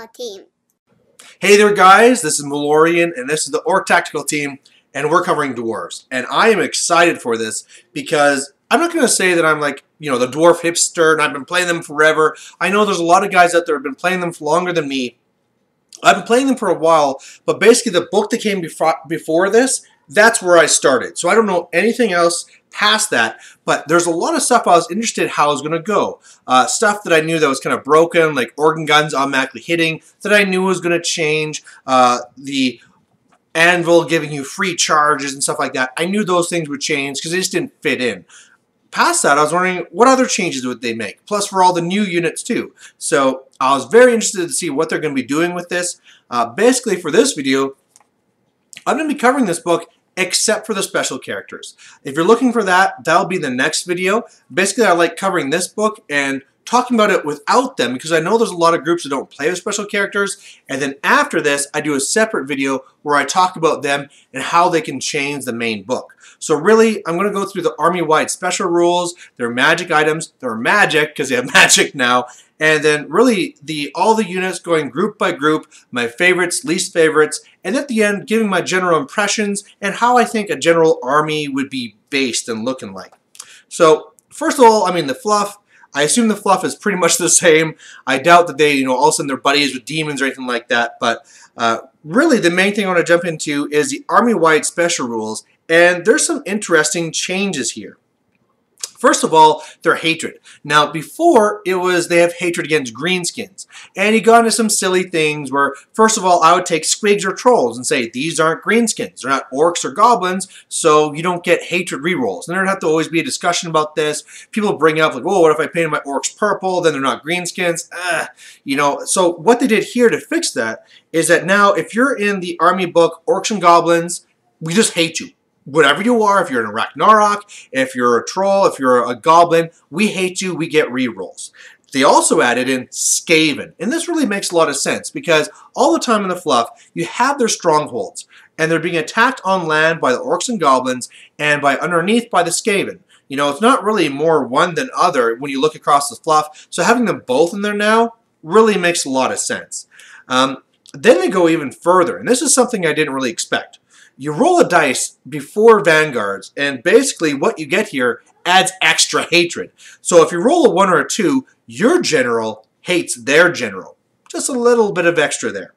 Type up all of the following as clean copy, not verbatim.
team. Hey there guys, this is Malorian and this is the Orc Tactical team and we're covering Dwarfs. And I am excited for this because I'm not going to say that I'm like, the dwarf hipster and I've been playing them forever. I know there's a lot of guys out there who have been playing them for longer than me. I've been playing them for a while, but basically the book that came before this, that's where I started. So I don't know anything else past that, but there's a lot of stuff I was interested in how it was going to go. Stuff that I knew that was kind of broken, like organ guns automatically hitting, that I knew was going to change. The anvil giving you free charges and stuff like that. I knew those things would change because they just didn't fit in. Past that, I was wondering what other changes would they make, plus for all the new units too. So I was very interested to see what they're going to be doing with this. Basically for this video, I'm going to be covering this book except for the special characters. If you're looking for that, that'll be the next video. Basically, I like covering this book and talking about it without them because I know there's a lot of groups that don't play with special characters. And then after this, I do a separate video where I talk about them and how they can change the main book. So really, I'm going to go through the army-wide special rules, their magic items, their magic, because they have magic now, and then really all the units going group by group, my favorites, least favorites, and at the end, giving my general impressions and how I think a general army would be based and looking like. So first of all, the fluff. I assume the fluff is pretty much the same. I doubt that they, all of a sudden they're buddies with demons or anything like that. But really, the main thing I want to jump into is the army-wide special rules. And there's some interesting changes here. First of all, their hatred. Now, before, it was they have hatred against greenskins. And he got into some silly things where, first of all, I would take squigs or trolls and say, these aren't greenskins. They're not orcs or goblins, so you don't get hatred rerolls. And there'd have to always be a discussion about this. People bring up, like, whoa, what if I painted my orcs purple, then they're not greenskins? So what they did here to fix that is that now, if you're in the army book, Orcs and Goblins, we just hate you. Whatever you are, if you're an Ragnarok, if you're a troll, if you're a goblin, we hate you, we get rerolls. They also added in Skaven, and this really makes a lot of sense because all the time in the fluff, you have their strongholds, and they're being attacked on land by the Orcs and Goblins, and by underneath by the Skaven. It's not really more one than other when you look across the fluff, so having them both in there now really makes a lot of sense. Then they go even further, and this is something I didn't really expect. You roll a dice before vanguards, and basically what you get here adds extra hatred. So if you roll a 1 or a 2, your general hates their general. Just a little bit of extra there.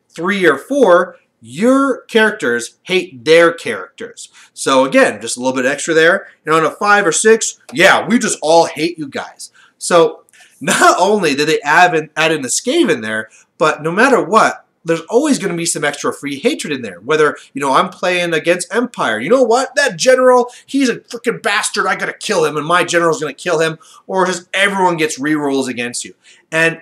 3 or 4, your characters hate their characters. So again, just a little bit extra there. And on a 5 or 6, yeah, we just all hate you guys. So not only did they add in the Skaven there, but no matter what, there's always going to be some extra free hatred in there. Whether, I'm playing against Empire. You know what? That general, he's a freaking bastard. I got to kill him, and my general's going to kill him. Or just everyone gets rerolls against you. And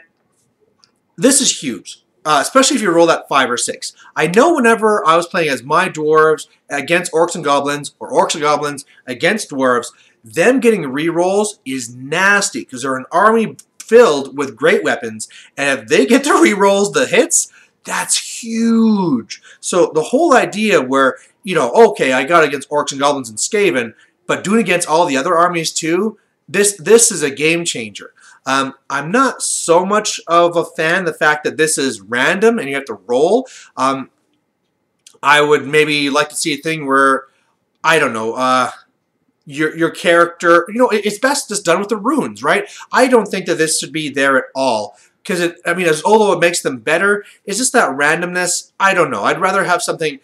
this is huge, especially if you roll that 5 or 6. I know whenever I was playing as my dwarves against Orcs and Goblins, or Orcs and Goblins against dwarves, them getting rerolls is nasty because they're an army filled with great weapons. And if they get the rerolls, the hits, that's huge. So the whole idea where, okay, I got against Orcs and Goblins and Skaven, but doing against all the other armies too, this is a game changer. I'm not so much of a fan of the fact that this is random and you have to roll. I would maybe like to see a thing where, I don't know, your character, it's best just done with the runes, right? I don't think that this should be there at all. Because, although it makes them better, it's just that randomness. I don't know. I'd rather have something.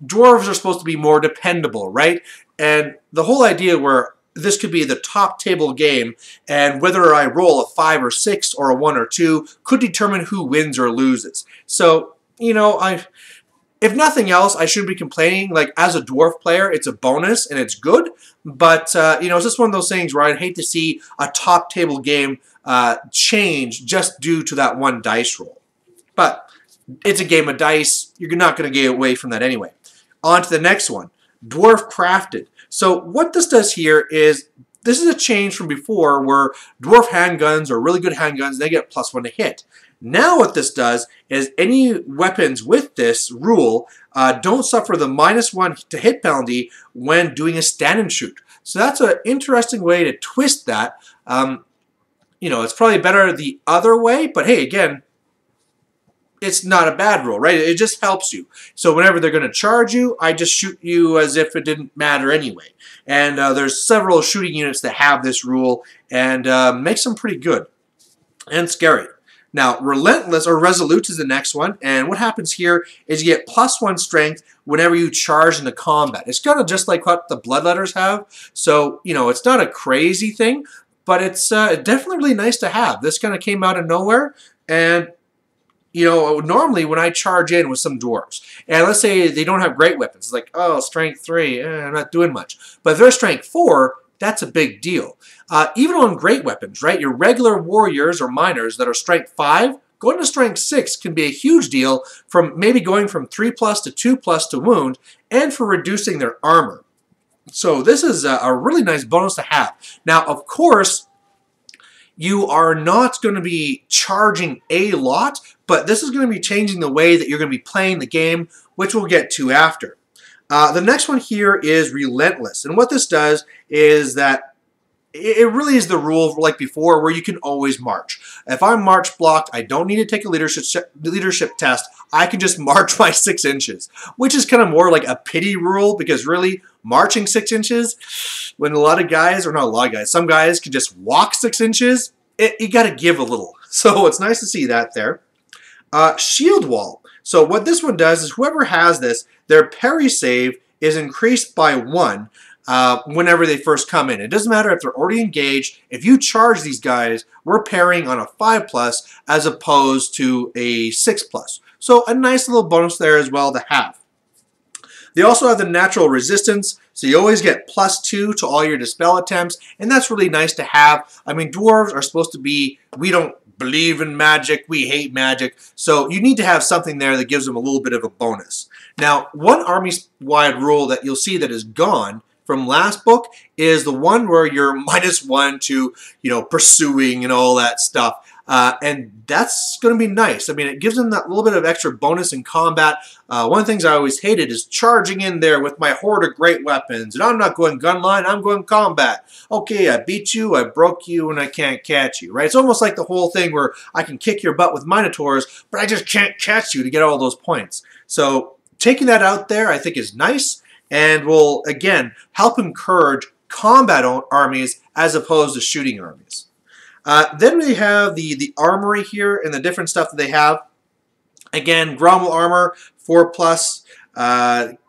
Dwarves are supposed to be more dependable, right? And the whole idea where this could be the top table game, and whether I roll a 5 or 6 or a 1 or 2 could determine who wins or loses. So, if nothing else, I shouldn't be complaining. Like, as a dwarf player, it's a bonus and it's good. But, it's just one of those things where I'd hate to see a top table game change just due to that one dice roll. But it's a game of dice. You're not going to get away from that anyway. On to the next one, Dwarf Crafted. So what this does here is, this is a change from before where dwarf handguns are really good handguns. They get +1 to hit. Now what this does is any weapons with this rule don't suffer the -1 to hit penalty when doing a stand and shoot. So that's an interesting way to twist that. It's probably better the other way, but hey, again, it's not a bad rule, right? It just helps you. So whenever they're going to charge you, I just shoot you as if it didn't matter anyway. And there's several shooting units that have this rule, and makes them pretty good and scary. Now, Relentless or Resolute is the next one, and what happens here is you get +1 strength whenever you charge into combat. It's kind of just like what the Bloodletters have, so, you know, it's not a crazy thing, but it's definitely really nice to have. This kind of came out of nowhere, and you know, normally when I charge in with some dwarves, and let's say they don't have great weapons, it's like, oh, strength 3, I'm not doing much. But if they're strength 4, that's a big deal. Even on great weapons, right? Your regular warriors or miners that are strength 5, going to strength 6 can be a huge deal, from maybe going from 3+ to 2+ to wound, and for reducing their armor. So this is a really nice bonus to have. Now, of course, you are not going to be charging a lot, but this is going to be changing the way that you're going to be playing the game, which we'll get to after. The next one here is Relentless, and what this does is that it really is the rule like before, where you can always march. If I'm march blocked, I don't need to take a leadership test. I can just march my 6 inches, which is kind of more like a pity rule, because really, marching 6 inches, when a lot of guys, or not a lot of guys, some guys can just walk 6 inches, you got to give a little. So it's nice to see that there. Shield Wall. So what this one does is whoever has this, their parry save is increased by 1 whenever they first come in. It doesn't matter if they're already engaged. If you charge these guys, we're parrying on a 5+ as opposed to a 6+. So a nice little bonus there as well to have. They also have the natural resistance, so you always get +2 to all your dispel attempts, and that's really nice to have. I mean, dwarves are supposed to be, we don't believe in magic, we hate magic, so you need to have something there that gives them a little bit of a bonus. Now, one army-wide rule that you'll see that is gone from last book is the one where you're -1 to, you know, pursuing and all that stuff. And that's going to be nice. I mean, it gives them that little bit of extra bonus in combat. One of the things I always hated is charging in there with my horde of great weapons. And I'm not going gun line, I'm going combat. Okay, I beat you, I broke you, and I can't catch you, right? It's almost like the whole thing where I can kick your butt with Minotaurs, but I just can't catch you to get all those points. So taking that out there, I think, is nice, and will, again, help encourage combat armies as opposed to shooting armies. Then we have the armory here and the different stuff that they have. Again, Grommel armor, 4+.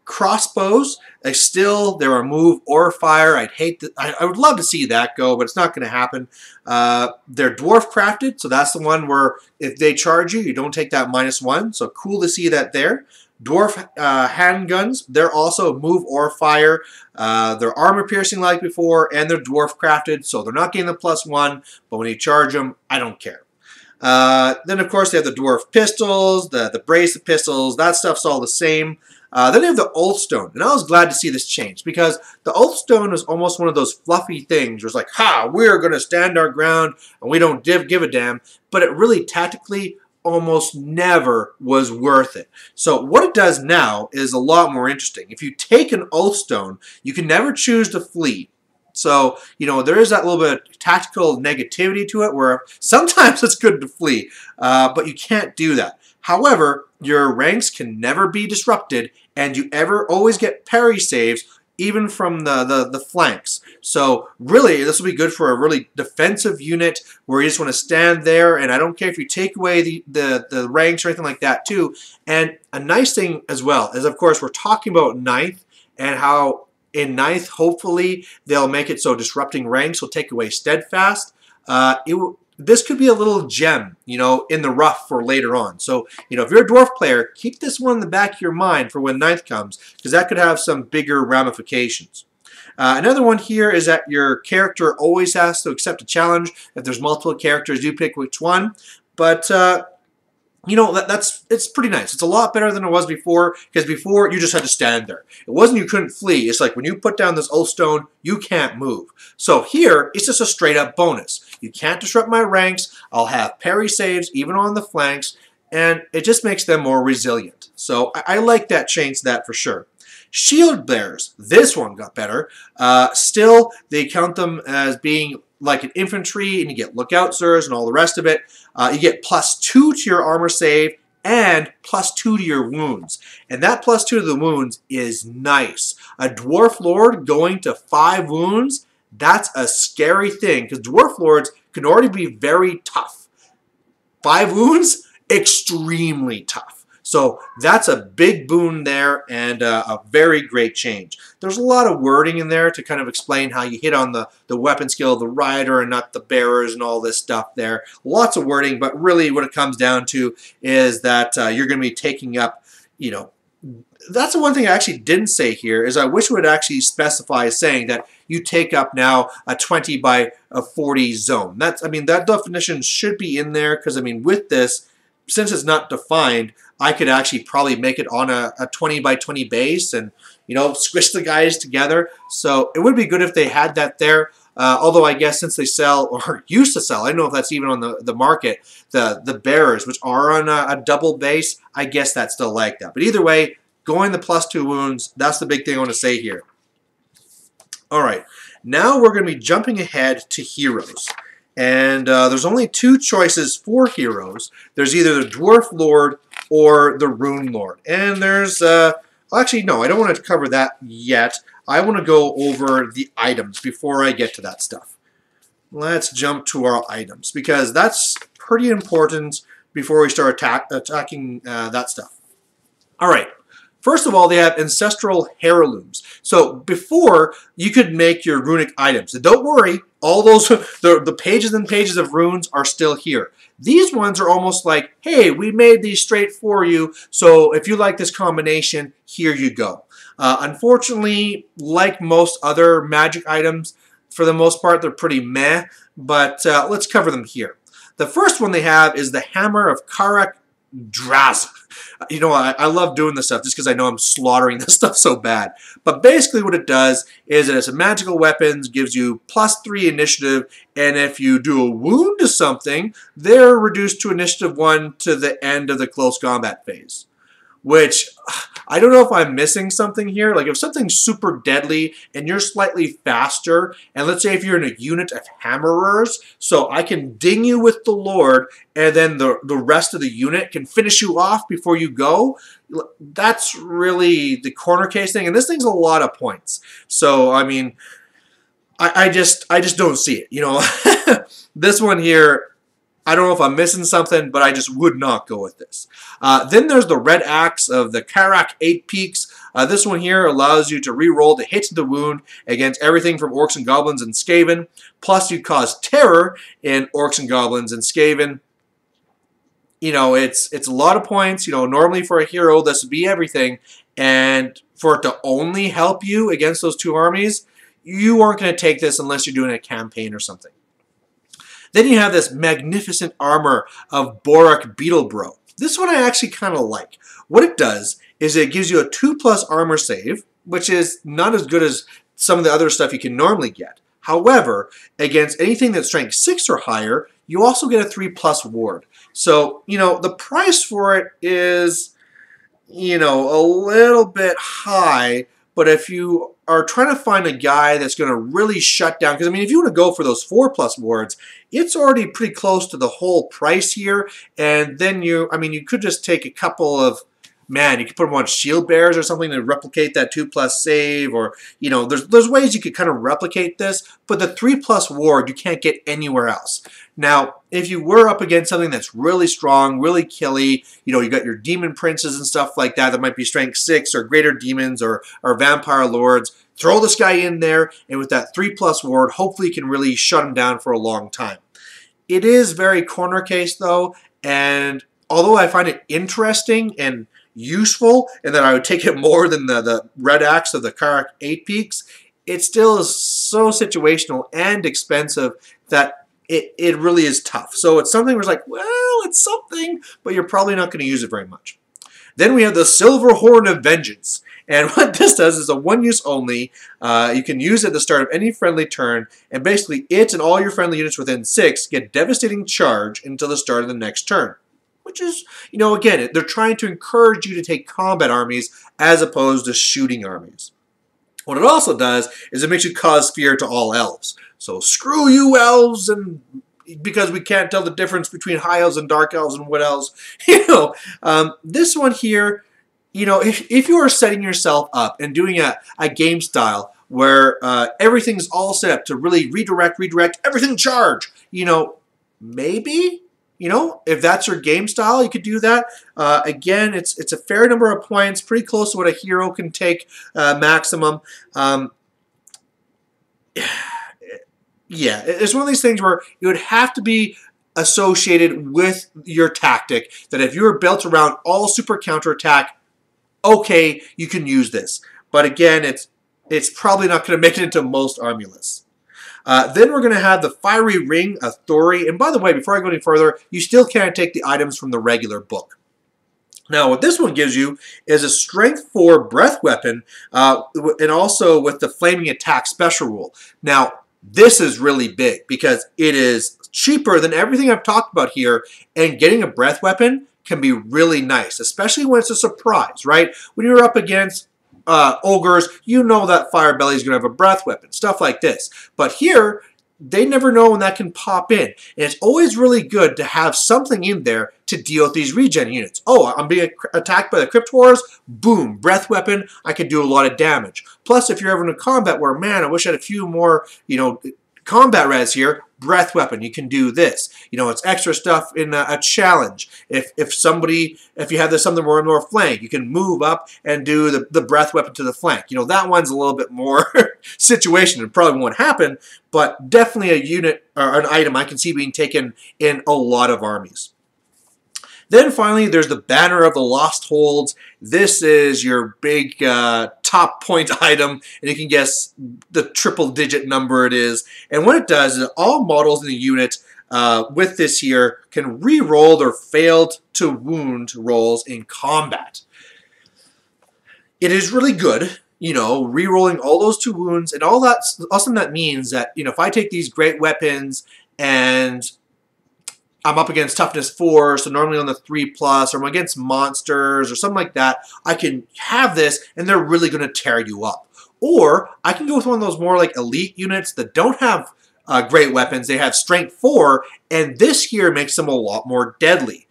Crossbows, they're a move or fire. I would love to see that go, but it's not going to happen. They're dwarf crafted, so that's the one where if they charge you, you don't take that -1. So cool to see that there. Dwarf handguns, they're also move or fire. They're armor piercing like before, and they're dwarf crafted, so they're not getting the +1, but when you charge them, I don't care. Then, of course, they have the dwarf pistols, the bracelet pistols, that stuff's all the same. Then they have the Oathstone, and I was glad to see this change, because the Oathstone is almost one of those fluffy things where it's like, ha, we're going to stand our ground, and we don't give a damn, but it really tactically almost never was worth it. So what it does now is a lot more interesting. If you take an Oathstone, you can never choose to flee. So, you know, there is that little bit of tactical negativity to it where sometimes it's good to flee, but you can't do that. However, your ranks can never be disrupted, and you always get parry saves even from the flanks. So really, this will be good for a really defensive unit where you just want to stand there, and I don't care if you take away the ranks or anything like that too. And a nice thing as well is, of course, we're talking about 9th, and how in 9th, hopefully, they'll make it so disrupting ranks will take away steadfast. This could be a little gem, you know, in the rough for later on. So, you know, if you're a dwarf player, keep this one in the back of your mind for when 9th comes, because that could have some bigger ramifications. Another one here is that your character always has to accept a challenge. If there's multiple characters, you pick which one. But, you know, it's pretty nice. It's a lot better than it was before, because before you just had to stand there. It wasn't you couldn't flee. It's like when you put down this Oathstone, you can't move. So here, it's just a straight up bonus. You can't disrupt my ranks. I'll have parry saves even on the flanks, and it just makes them more resilient. So I like that change to that for sure. Shield bearers, this one got better. Still, they count them as being like an infantry, and you get lookout sirs and all the rest of it. You get +2 to your armor save and +2 to your wounds. And that +2 to the wounds is nice. A Dwarf Lord going to 5 wounds, that's a scary thing, because Dwarf Lords can already be very tough. 5 wounds, extremely tough. So that's a big boon there and a very great change. There's a lot of wording in there to kind of explain how you hit on the weapon skill of the rider and not the bearers and all this stuff there. Lots of wording, but really what it comes down to is that you're going to be taking up, you know, that's the one thing I actually didn't say here is I wish it would actually specify saying that you take up now a 20 by 40 zone. That's, I mean, that definition should be in there because, I mean, with this, since it's not defined, I could actually probably make it on a 20 by 20 base and, you know, squish the guys together. So it would be good if they had that there. Although I guess since they sell, or used to sell, I don't know if that's even on the market, the bearers, which are on a double base, I guess that's still like that. But either way, going the +2 wounds, that's the big thing I want to say here. All right, now we're going to be jumping ahead to heroes. And there's only 2 choices for heroes. There's either the Dwarf Lord or the Rune Lord. And there's, actually, no, I don't want to cover that yet. I want to go over the items before I get to that stuff. Let's jump to our items, because that's pretty important before we start attacking that stuff. All right. First of all, they have ancestral heirlooms. So before, you could make your runic items. And don't worry, all those, the pages and pages of runes are still here. These ones are almost like, hey, we made these straight for you, so if you like this combination, here you go. Unfortunately, like most other magic items, for the most part, they're pretty meh, but let's cover them here. The first one they have is the Hammer of Karak Draz. You know, I love doing this stuff just because I know I'm slaughtering this stuff so bad. But basically what it does is that it's a magical weapons, gives you +3 initiative, and if you do a wound to something, they're reduced to initiative 1 to the end of the close combat phase. Which, I don't know if I'm missing something here. Like if something's super deadly and you're slightly faster, and let's say if you're in a unit of hammerers, so I can ding you with the Lord, and then the rest of the unit can finish you off before you go, that's really the corner case thing. And this thing's a lot of points. So, I mean, I just don't see it. You know, this one here, I don't know if I'm missing something, but I just would not go with this. Then there's the Red Axe of the Karak 8 Peaks. This one here allows you to re-roll the hit to the wound against everything from Orcs and Goblins and Skaven. Plus you cause terror in Orcs and Goblins and Skaven. You know, it's a lot of points. You know, normally for a hero, this would be everything. And for it to only help you against those 2 armies, you aren't going to take this unless you're doing a campaign or something. Then you have this magnificent armor of Borak Beetlebro. This one I actually kind of like. What it does is it gives you a 2+ armor save, which is not as good as some of the other stuff you can normally get. However, against anything that's strength 6 or higher, you also get a 3+ ward. So, you know, the price for it is, you know, a little bit high, but if you are trying to find a guy that's going to really shut down, because I mean, if you want to go for those 4+ wards, it's already pretty close to the whole price here, and then you could just take a couple of, man, you could put them on shield bearers or something to replicate that 2+ save, or, you know, there's ways you could kind of replicate this, but the 3+ ward you can't get anywhere else. Now, if you were up against something that's really strong, really killy, you know, you got your demon princes and stuff like that that might be strength 6 or greater demons or vampire lords, throw this guy in there, and with that 3+ ward, hopefully you can really shut him down for a long time. It is very corner case though, and although I find it interesting and useful, and that I would take it more than the Red Axe of the Karak 8 Peaks, it still is so situational and expensive that it really is tough. So it's something where it's like, well, it's something, but you're probably not going to use it very much. Then we have the Silver Horn of Vengeance. And what this does is a 1-use only. You can use it at the start of any friendly turn, and basically it and all your friendly units within 6 get devastating charge until the start of the next turn. Which is, you know, again, they're trying to encourage you to take combat armies as opposed to shooting armies. What it also does is it makes you cause fear to all elves. So screw you elves and because we can't tell the difference between high elves and dark elves and what else. This one here, if you are setting yourself up and doing a game style where everything's all set up to really redirect, everything charge, maybe, if that's your game style, you could do that. Again, it's a fair number of points, pretty close to what a hero can take maximum. Yeah, it's one of these things where it would have to be associated with your tactic, that if you were built around all super counterattack, okay, you can use this. But again, it's probably not going to make it into most army lists. Then we're going to have the Fiery Ring Authority. And by the way, before I go any further, you still can't take the items from the regular book. Now, what this one gives you is a Strength 4 Breath Weapon, and also with the Flaming Attack Special Rule. Now, this is really big because it is cheaper than everything I've talked about here, and getting a breath weapon can be really nice, especially when it's a surprise, right? When you're up against ogres, you know that Fire Belly is going to have a breath weapon, stuff like this. But here, they never know when that can pop in. And it's always really good to have something in there to deal with these regen units. Oh, I'm being attacked by the Crypt Horrors. Boom, breath weapon. I could do a lot of damage. Plus, if you're ever in a combat where, man, I wish I had a few more, combat res here, breath weapon, you can do this. It's extra stuff in a challenge. If you have this something more flank, you can move up and do the breath weapon to the flank. That one's a little bit more situation. It probably won't happen, but definitely a unit or an item I can see being taken in a lot of armies. Then finally, there's the Banner of the Lost Holds. This is your big top point item, and you can guess the triple-digit number it is. And what it does is all models in the unit with this here can re-roll their failed to wound rolls in combat. It is really good, re-rolling all those 2 wounds, and all that. Also, that means that if I take these great weapons and I'm up against toughness 4, so normally on the 3+, or I'm against monsters or something like that, I can have this and they're really going to tear you up. Or I can go with one of those more like elite units that don't have great weapons. They have strength 4, and this here makes them a lot more deadly.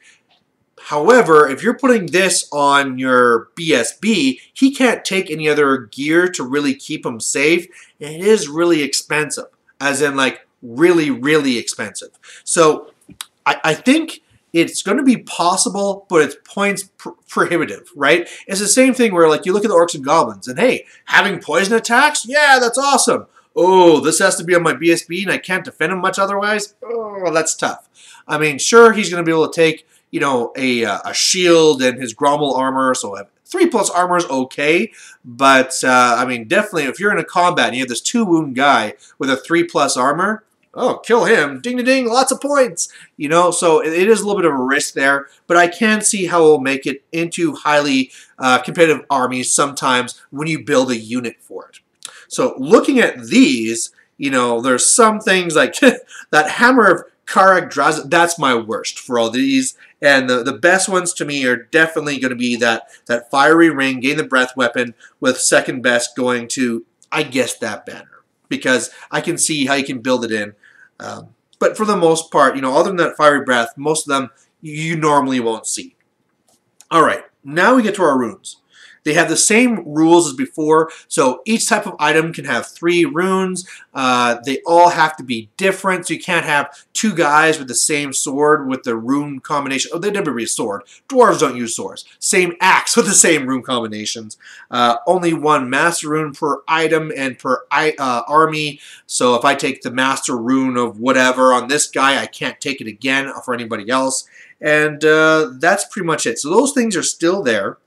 However, if you're putting this on your BSB, he can't take any other gear to really keep him safe, and it is really expensive, as in like really, really expensive. So I think it's going to be possible, but it's points prohibitive, right? It's the same thing where, like, you look at the Orcs and Goblins, and hey, having poison attacks? Yeah, that's awesome. Oh, this has to be on my BSB, and I can't defend him much otherwise? Oh, that's tough. I mean, sure, he's going to be able to take, a shield and his Grommel armor, so 3+ armor is okay, but, I mean, definitely, if you're in a combat and you have this 2-wound guy with a 3+ armor, oh, kill him. Ding-a-ding, lots of points. So it is a little bit of a risk there, but I can see how it will make it into highly competitive armies sometimes when you build a unit for it. So looking at these, there's some things like that Hammer of Karak Draz, that's my worst for all these. And the best ones to me are definitely going to be that Fiery Ring, gain the breath weapon, with second best going to, I guess, that banner. Because I can see how you can build it in. But for the most part, other than that Fiery Breath, most of them you normally won't see. All right, now we get to our runes. They have the same rules as before, so each type of item can have 3 runes. They all have to be different, so you can't have 2 guys with the same sword with the rune combination. Oh, they'd never be a sword. Dwarves don't use swords. Same axe with the same rune combinations. Only 1 master rune per item and per army, so if I take the master rune of whatever on this guy, I can't take it again for anybody else. And that's pretty much it. So those things are still there.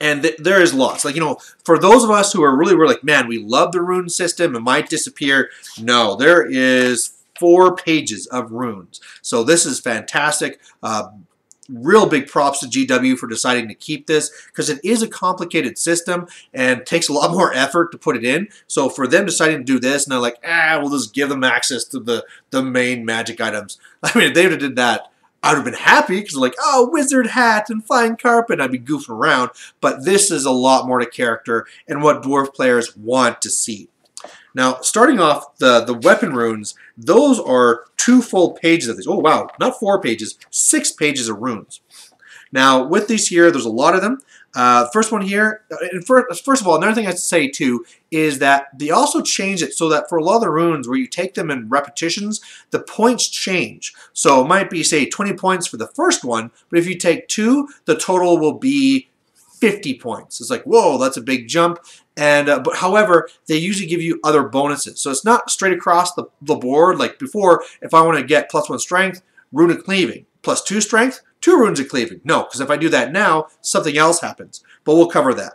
And there is lots. Like, for those of us who are really like, man, we love the rune system, it might disappear. No, there is 4 pages of runes. So this is fantastic. Real big props to GW for deciding to keep this, because it is a complicated system and takes a lot more effort to put it in. So for them deciding to do this, and they're like, we'll just give them access to the main magic items. I mean, if they would have did that, I would have been happy, because like, oh, wizard hat and flying carpet, I'd be goofing around. But this is a lot more to character and what dwarf players want to see. Now, starting off, the weapon runes, those are 2 full pages of these. Oh, wow, not 4 pages, 6 pages of runes. Now, with these here, there's a lot of them. First one here, first of all, another thing I have to say too is that they also change it so that for a lot of the runes where you take them in repetitions, the points change. So it might be, say, 20 points for the first one, but if you take 2, the total will be 50 points. It's like, whoa, that's a big jump. And but however, they usually give you other bonuses. So it's not straight across the board like before. If I want to get +1 strength, rune of cleaving, +2 strength, 2 runes of cleaving. No, because if I do that now, something else happens. But we'll cover that.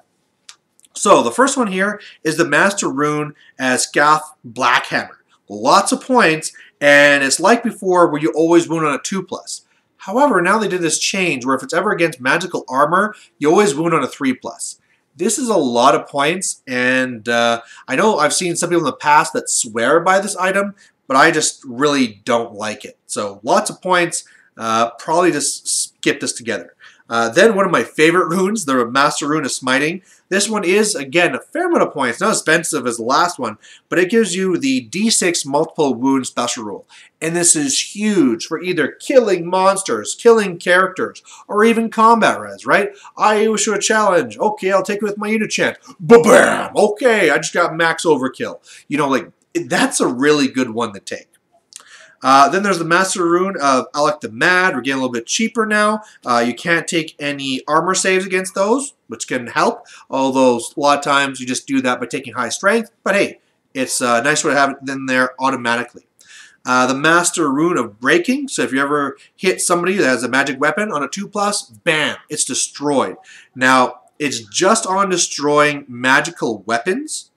So the first one here is the Master Rune as Scath Blackhammer. Lots of points, and it's like before where you always wound on a 2+. However, now they did this change where if it's ever against magical armor, you always wound on a 3+. This is a lot of points, and I know I've seen some people in the past that swear by this item, but I just really don't like it. So lots of points, probably just skip this together. Then one of my favorite runes, the Master Rune of Smiting. This one is, again, a fair amount of points. Not as expensive as the last one, but it gives you the D6 multiple wound special rule. And this is huge for either killing monsters, killing characters, or even combat res, right? I issue a challenge. Okay, I'll take it with my Unit Ba-bam! Okay, I just got max overkill. You know, like, that's a really good one to take. Then there's the Master Rune of Alec the Mad. We're getting a little bit cheaper now. You can't take any armor saves against those, which can help. Although a lot of times you just do that by taking high strength. But hey, it's nice to have it in there automatically. The Master Rune of Breaking. So if you ever hit somebody that has a magic weapon on a 2+, bam, it's destroyed. Now, it's just on destroying magical weapons.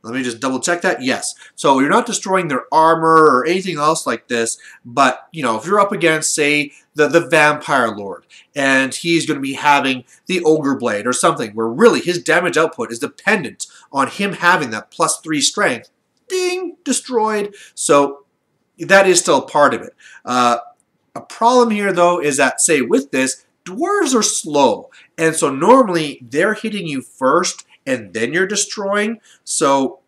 Let me just double check that. Yes. So you're not destroying their armor or anything else like this, but, you know, if you're up against, say, the Vampire Lord, and he's going to be having the Ogre Blade or something, where really his damage output is dependent on him having that +3 strength, ding, destroyed. So that is still part of it. A problem here, though, is that, say, with this, dwarves are slow, and so normally they're hitting you first, and then you're destroying. So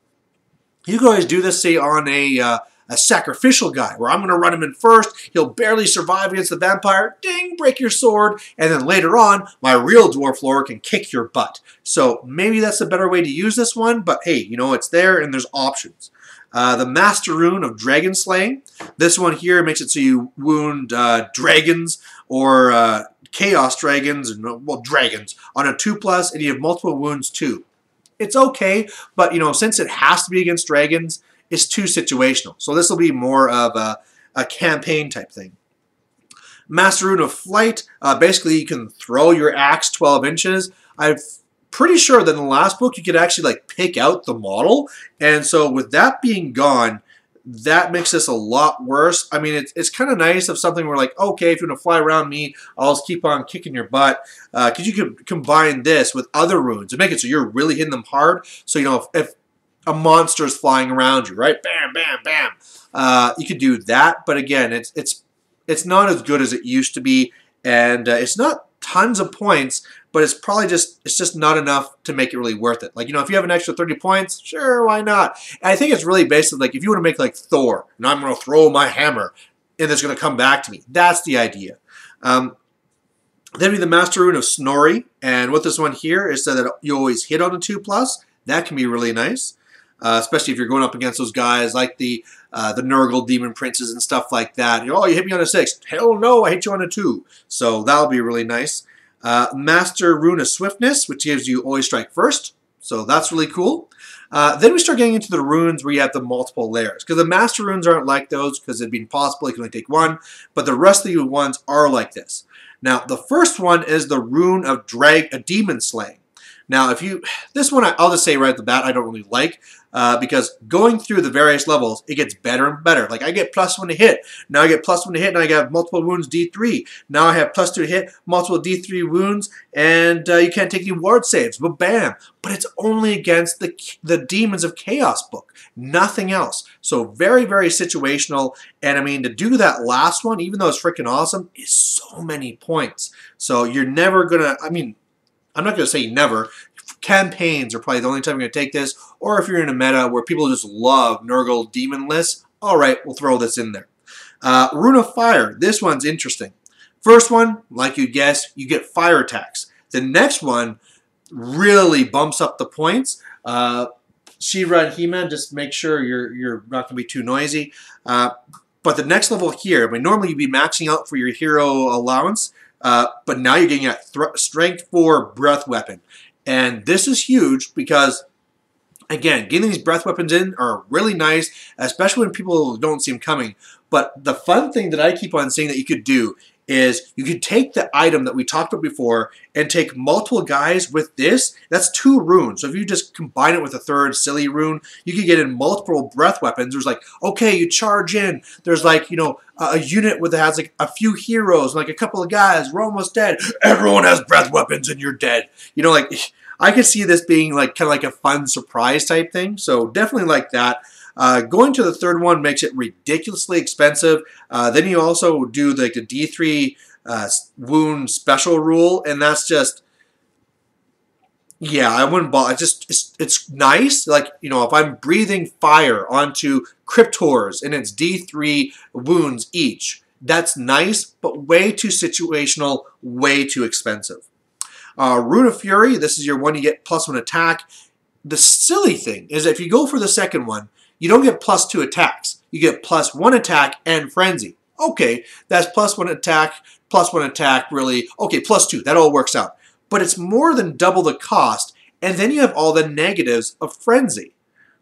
you can always do this, say, on a sacrificial guy, where I'm going to run him in first. He'll barely survive against the vampire. Ding, break your sword. And then later on, my real dwarf lord can kick your butt. So maybe that's a better way to use this one. But hey, you know, it's there and there's options. The Master Rune of Dragon Slaying. This one here makes it so you wound dragons or chaos dragons, and well, dragons, on a 2+, and you have multiple wounds too. It's okay, but you know, since it has to be against dragons, it's too situational. So this will be more of a campaign type thing. Master Rune of Flight. Basically, you can throw your axe 12 inches. I'm pretty sure that in the last book, you could actually like pick out the model. And so with that being gone, that makes this a lot worse. I mean, it's kind of nice of something where like, okay, if you want to fly around me, I'll just keep on kicking your butt. Because you could combine this with other runes and make it so you're really hitting them hard. So, you know, if a monster is flying around you, right? Bam, bam, bam. You could do that. But again, it's not as good as it used to be. And it's not tons of points, but it's probably just not enough to make it really worth it. Like, you know, if you have an extra 30 points, sure, why not? And I think it's really basically like if you want to make like Thor, and I'm going to throw my hammer, and it's going to come back to me. That's the idea. Then we have the Master Rune of Snorri, and what this one here is so that you always hit on a 2+. That can be really nice, especially if you're going up against those guys like the Nurgle Demon Princes and stuff like that. You know, oh, you hit me on a 6. Hell no, I hit you on a 2. So that'll be really nice. Master Rune of Swiftness, which gives you always strike first. So that's really cool. Then we start getting into the runes where you have the multiple layers. Because the Master Runes aren't like those because it'd be impossible. You can only take one. But the rest of the ones are like this. Now, the first one is the Rune of Demon Slaying. Now, if you, this one I'll just say right at the bat I don't really like because going through the various levels, it gets better and better. Like I get +1 to hit, now I get +1 to hit, and I got multiple wounds D3. Now I have +2 to hit, multiple D3 wounds, and you can't take any ward saves, but bam. But it's only against the Demons of Chaos book, nothing else. So very, very situational, and I mean, to do that last one, even though it's freaking awesome, is so many points. So you're never gonna, I mean, I'm not going to say never. Campaigns are probably the only time you're going to take this, or if you're in a meta where people just love Nurgle Demon lists, all right, we'll throw this in there. Rune of Fire, this one's interesting. First one, like you guessed, you get fire attacks. The next one really bumps up the points. She-Ra and He-Man, just make sure you're not going to be too noisy. But the next level here, I mean, normally you'd be maxing out for your hero allowance, but now you're getting a Strength 4 breath weapon. And this is huge because, again, getting these breath weapons in are really nice, especially when people don't see them coming. But the fun thing that I keep on seeing that you could do is you could take the item that we talked about before and take multiple guys with this. That's 2 runes. So if you just combine it with a third silly rune, you could get in multiple breath weapons. There's like, okay, you charge in. There's like, you know, a unit that has like a few heroes, like a couple of guys. We're almost dead. Everyone has breath weapons and you're dead. You know, like I could see this being like kind of like a fun surprise type thing. So definitely like that. Going to the third one makes it ridiculously expensive. Then you also do like the D3 wound special rule, and that's just, yeah, I wouldn't bother. It's nice. Like, you know, if I'm breathing fire onto Cryptors and it's D3 wounds each, that's nice, but way too situational, way too expensive. Rune of Fury, this is your one you get +1 attack. The silly thing is if you go for the second one, you don't get +2 attacks. You get +1 attack and frenzy. Okay, that's +1 attack, really. Okay, +2, that all works out. But it's more than double the cost, and then you have all the negatives of frenzy.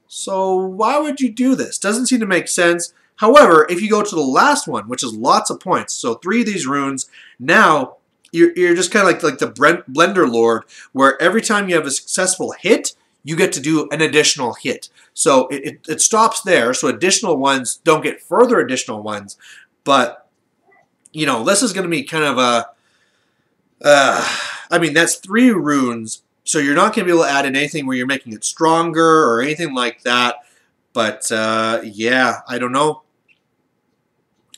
So why would you do this? Doesn't seem to make sense. However, if you go to the last one, which is lots of points, so 3 of these runes, now you're just kind of like the Blender Lord, where every time you have a successful hit, you get to do an additional hit. So it stops there, so additional ones don't get further additional ones. But, you know, this is going to be kind of a... I mean, that's 3 runes, so you're not going to be able to add in anything where you're making it stronger or anything like that. But, yeah, I don't know.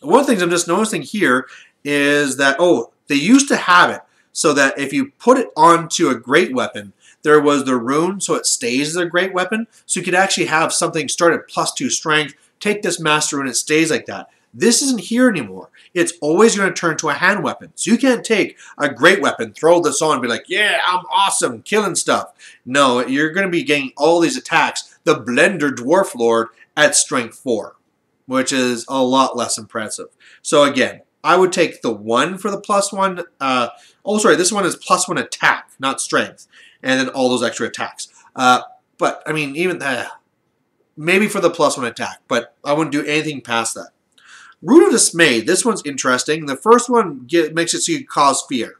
One of the things I'm just noticing here is that, oh, they used to have it so that if you put it onto a great weapon, there was the rune, so it stays as a great weapon. So you could actually have something start at +2 strength, take this master rune, it stays like that. This isn't here anymore. It's always going to turn to a hand weapon. So you can't take a great weapon, throw this on, and be like, yeah, I'm awesome, killing stuff. No, you're going to be getting all these attacks. The Blender Dwarf Lord at strength 4, which is a lot less impressive. So again, I would take the 1 for the +1. Oh, sorry, this one is +1 attack, not strength. And then all those extra attacks. But, I mean, even maybe for the +1 attack, but I wouldn't do anything past that. Rune of Dismay, this one's interesting. The first one makes it so you cause fear.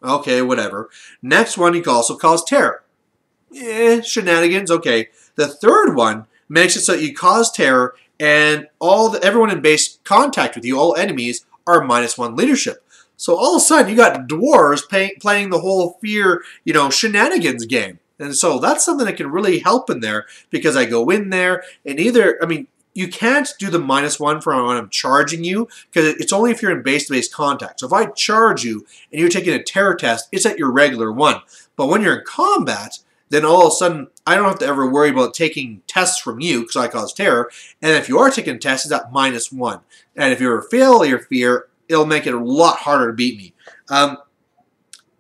Okay, whatever. Next one, you can also cause terror. Shenanigans, okay. The third one makes it so you cause terror, and everyone in base contact with you, all enemies, are -1 leadership. So all of a sudden, you got dwarves playing the whole fear, you know, shenanigans game. And so that's something that can really help in there because I go in there and I mean, you can't do the -1 for when I'm charging you because it's only if you're in base-to-base contact. So if I charge you and you're taking a terror test, it's at your regular 1. But when you're in combat, then all of a sudden, I don't have to ever worry about taking tests from you because I cause terror. And if you are taking tests, it's at -1. And if you ever fail your fear, it'll make it a lot harder to beat me.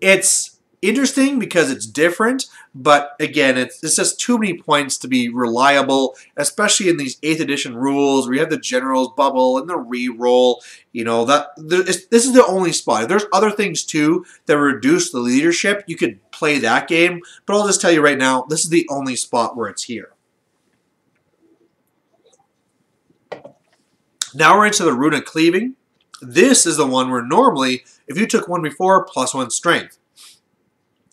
It's interesting because it's different, but again, it's just too many points to be reliable, especially in these 8th edition rules where you have the general's bubble and the re-roll. You know, this is the only spot. If there's other things too that reduce the leadership, you could play that game, but I'll just tell you right now, this is the only spot where it's here. Now we're into the Rune of Cleaving. This is the one where normally, if you took one before, +1 strength.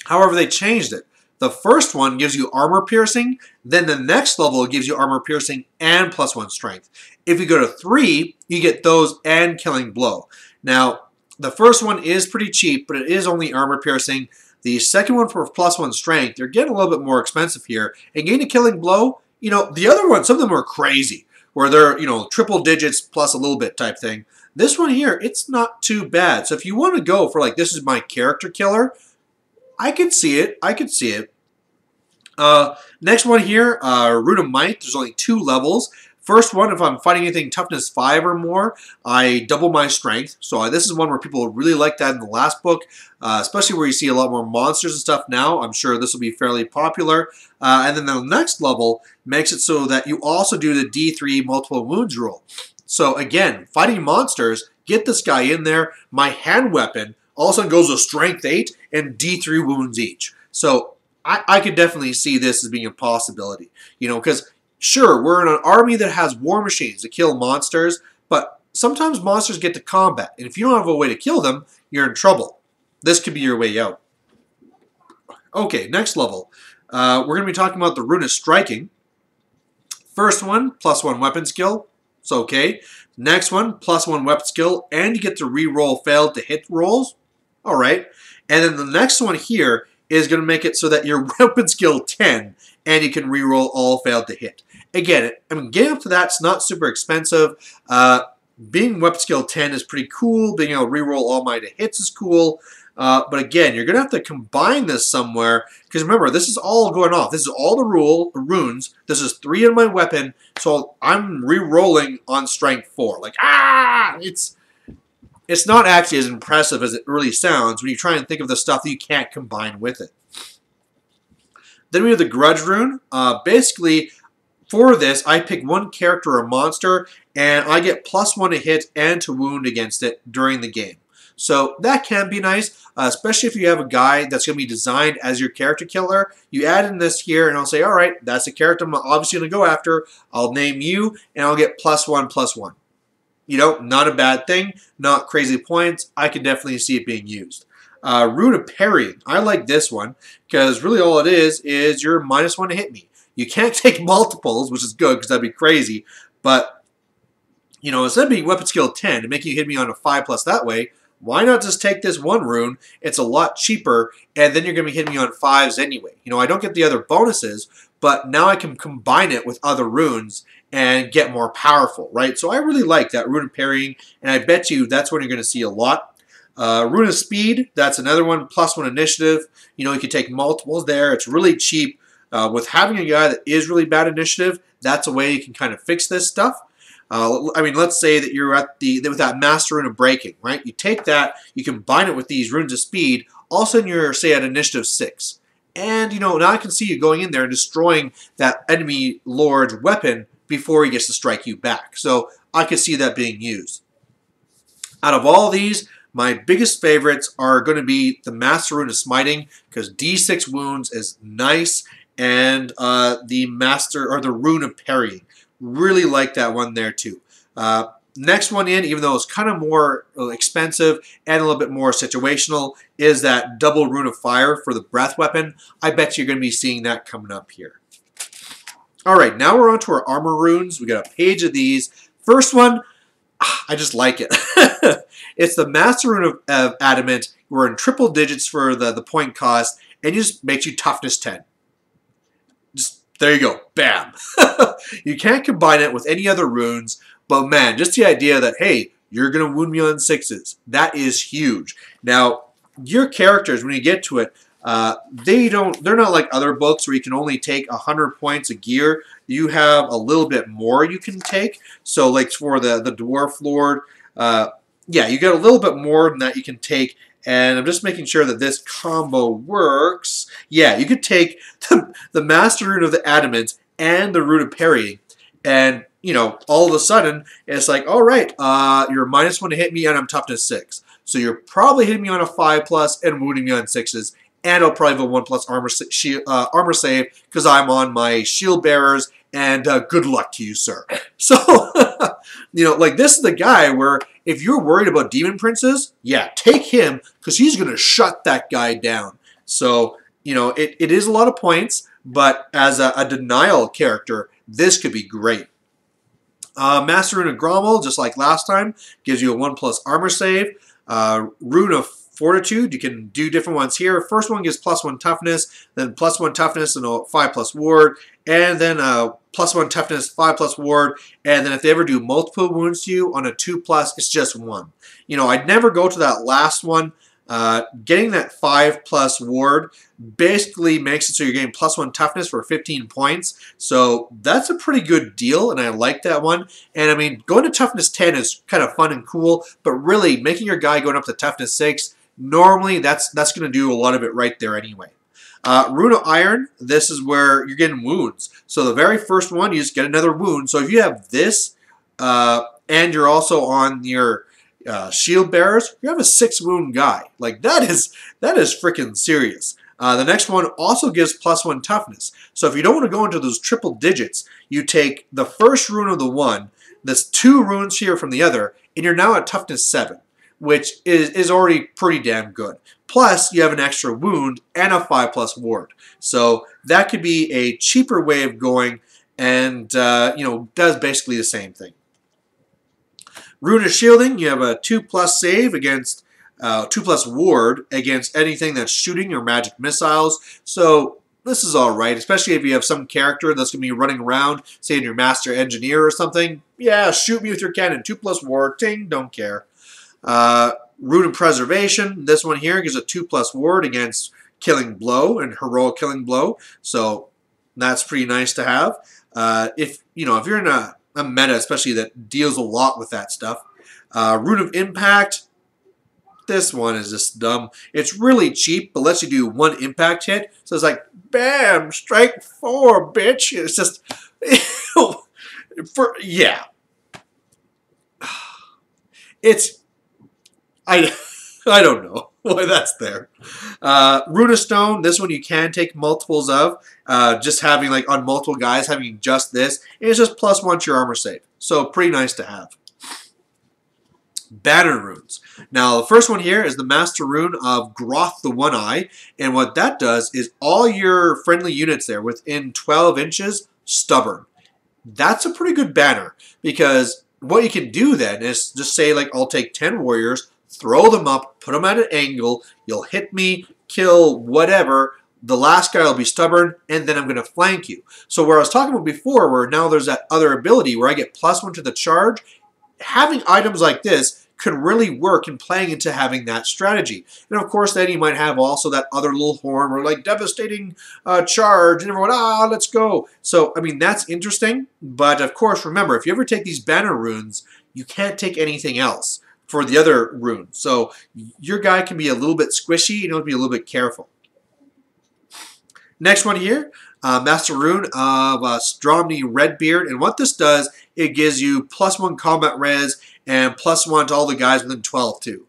However, they changed it. The first one gives you armor piercing, then the next level gives you armor piercing and +1 strength. If you go to 3, you get those and killing blow. Now, the first one is pretty cheap, but it is only armor piercing. The second one for +1 strength, they're getting a little bit more expensive here. And getting a killing blow, you know, the other ones, some of them are crazy, where they're, you know, triple digits plus a little bit type thing. This one here, it's not too bad. So if you want to go for like, this is my character killer, I could see it. I could see it. Next one here, Rune of Might. There's only 2 levels. First one, if I'm fighting anything toughness 5 or more, I double my strength. So this is one where people really like that in the last book, especially where you see a lot more monsters and stuff now. I'm sure this will be fairly popular. And then the next level makes it so that you also do the D3 multiple wounds rule. So again, fighting monsters, get this guy in there. My hand weapon all of a sudden goes to strength 8 and D3 wounds each. So I could definitely see this as being a possibility, you know, because sure, we're in an army that has war machines to kill monsters, but sometimes monsters get to combat, and if you don't have a way to kill them, you're in trouble. This could be your way out. Okay, next level. We're going to be talking about the Rune of Striking. First one, +1 weapon skill. It's okay. Next one, +1 weapon skill, and you get to re-roll failed to hit rolls. All right. And then the next one here is going to make it so that your weapon skill 10, and you can re-roll all failed to hit. Again, I mean, getting up to that's not super expensive. Being weapon skill 10 is pretty cool. Being able to re-roll all my hits is cool. But again, you're going to have to combine this somewhere. Because remember, this is all going off. This is all the runes. This is 3 in my weapon. So I'm re-rolling on strength 4. Like, it's not actually as impressive as it really sounds when you try and think of the stuff that you can't combine with it. Then we have the Grudge Rune. Basically, for this, I pick one character or monster, and I get +1 to hit and to wound against it during the game. So that can be nice, especially if you have a guy that's going to be designed as your character killer. You add in this here, and I'll say, all right, that's a character I'm obviously going to go after. I'll name you, and I'll get +1/+1. You know, not a bad thing, not crazy points. I can definitely see it being used. Rune of Parrying. I like this one because really all it is you're -1 to hit me. You can't take multiples, which is good because that'd be crazy. But, you know, instead of being weapon skill 10 and making you hit me on a 5+ that way, why not just take this one rune? It's a lot cheaper, and then you're going to be hitting me on 5s anyway. You know, I don't get the other bonuses, but now I can combine it with other runes and get more powerful, right? So I really like that Rune of Parrying, and I bet you that's what you're going to see a lot. Rune of Speed, that's another one, +1 initiative. You know, you can take multiples there. It's really cheap. With having a guy that is really bad initiative, that's a way you can kind of fix this stuff. I mean, let's say that you're at with that Master Rune of Breaking, right? You take that, you combine it with these Runes of Speed, all of a sudden you're, say, at initiative 6. And, you know, now I can see you going in there and destroying that enemy lord's weapon before he gets to strike you back. So I could see that being used. Out of all these, my biggest favorites are going to be the Master Rune of Smiting, because D6 wounds is nice, and the Rune of Parrying. Really like that one there too. Next one in, even though it's kind of more expensive and a little bit more situational, is that double Rune of Fire for the breath weapon. I bet you're going to be seeing that coming up here. All right, now we're on to our armor runes. We got a page of these. First one, I just like it. It's the Master Rune of Adamant. We're in triple digits for the point cost, and it just makes you toughness 10. Just there you go, bam. You can't combine it with any other runes, but man, just the idea that, hey, you're going to wound me on 6s, that is huge. Now, your characters, when you get to it, they're not like other books where you can only take 100 points of gear. You have a little bit more you can take. So like for the Dwarf Lord, yeah, you got a little bit more than that you can take. And I'm just making sure that this combo works. Yeah, you could take the Master Rune of the Adamant and the Rune of Parrying, and, you know, all of a sudden, it's like, all right, you're -1 to hit me, and I'm toughness 6. So you're probably hitting me on a 5+ and wounding me on 6s, and I'll probably have a 1+ armor save because I'm on my shield bearers, and good luck to you, sir. So, you know, like, this is the guy where if you're worried about demon princes, yeah, take him because he's going to shut that guy down. So, you know, it is a lot of points, but as a denial character, this could be great. Master Rune of Grommel, just like last time, gives you a 1+ armor save. Rune of Fortitude, you can do different ones here. First one gives +1 toughness, then +1 toughness and a 5+ ward, and then +1 toughness, 5+ ward, and then if they ever do multiple wounds to you on a 2+, it's just 1. You know, I'd never go to that last one Getting that 5+ ward basically makes it so you're getting +1 toughness for 15 points. So that's a pretty good deal, and I like that one. And I mean, going to toughness 10 is kind of fun and cool, but really making your guy going up to toughness 6, normally that's going to do a lot of it right there anyway. Rune of Iron, this is where you're getting wounds. So the very first one, you just get another wound. So if you have this, and you're also on your shield bearers, you have a 6 wound guy. Like that is freaking serious. The next one also gives +1 toughness. So if you don't want to go into those triple digits, you take the first rune of the one, there's 2 runes here from the other, and you're now at toughness 7, which is already pretty damn good. Plus, you have an extra wound and a 5+ ward. So that could be a cheaper way of going, and you know, does basically the same thing. Rune of Shielding, you have a 2+ save against 2+ ward against anything that's shooting or magic missiles. So this is all right, especially if you have some character that's going to be running around, say in your Master Engineer or something. Yeah, shoot me with your cannon, 2+ ward, ting, don't care. Rune of Preservation, this one here gives a 2+ ward against Killing Blow and Heroic Killing Blow. So that's pretty nice to have. If you're in a meta, especially that deals a lot with that stuff. Rune of Impact, this one is just dumb. It's really cheap, but lets you do 1 impact hit. So it's like, bam, strike 4, bitch. It's just, yeah. It's, I don't know why that's there. Rune of Stone, this one you can take multiples of. Just having like on multiple guys, having just this. And it's just +1 to your armor save. So pretty nice to have. Banner runes. Now the first one here is the Master Rune of Groth the One Eye. And what that does is all your friendly units there within 12 inches, stubborn. That's a pretty good banner. Because what you can do then is just say like, I'll take 10 warriors, throw them up, put them at an angle, you'll hit me, kill whatever, the last guy will be stubborn, and then I'm going to flank you. So where I was talking about before, where now there's that other ability where I get +1 to the charge, having items like this could really work in playing into having that strategy. And of course then you might have also that other little horn where like devastating charge and everyone, let's go. So I mean that's interesting, but of course remember if you ever take these banner runes, you can't take anything else for the other runes. So your guy can be a little bit squishy and you have to be a little bit careful. Next one here, Master Rune of Stromny Redbeard. And what this does, it gives you +1 combat res and +1 to all the guys within 12 too.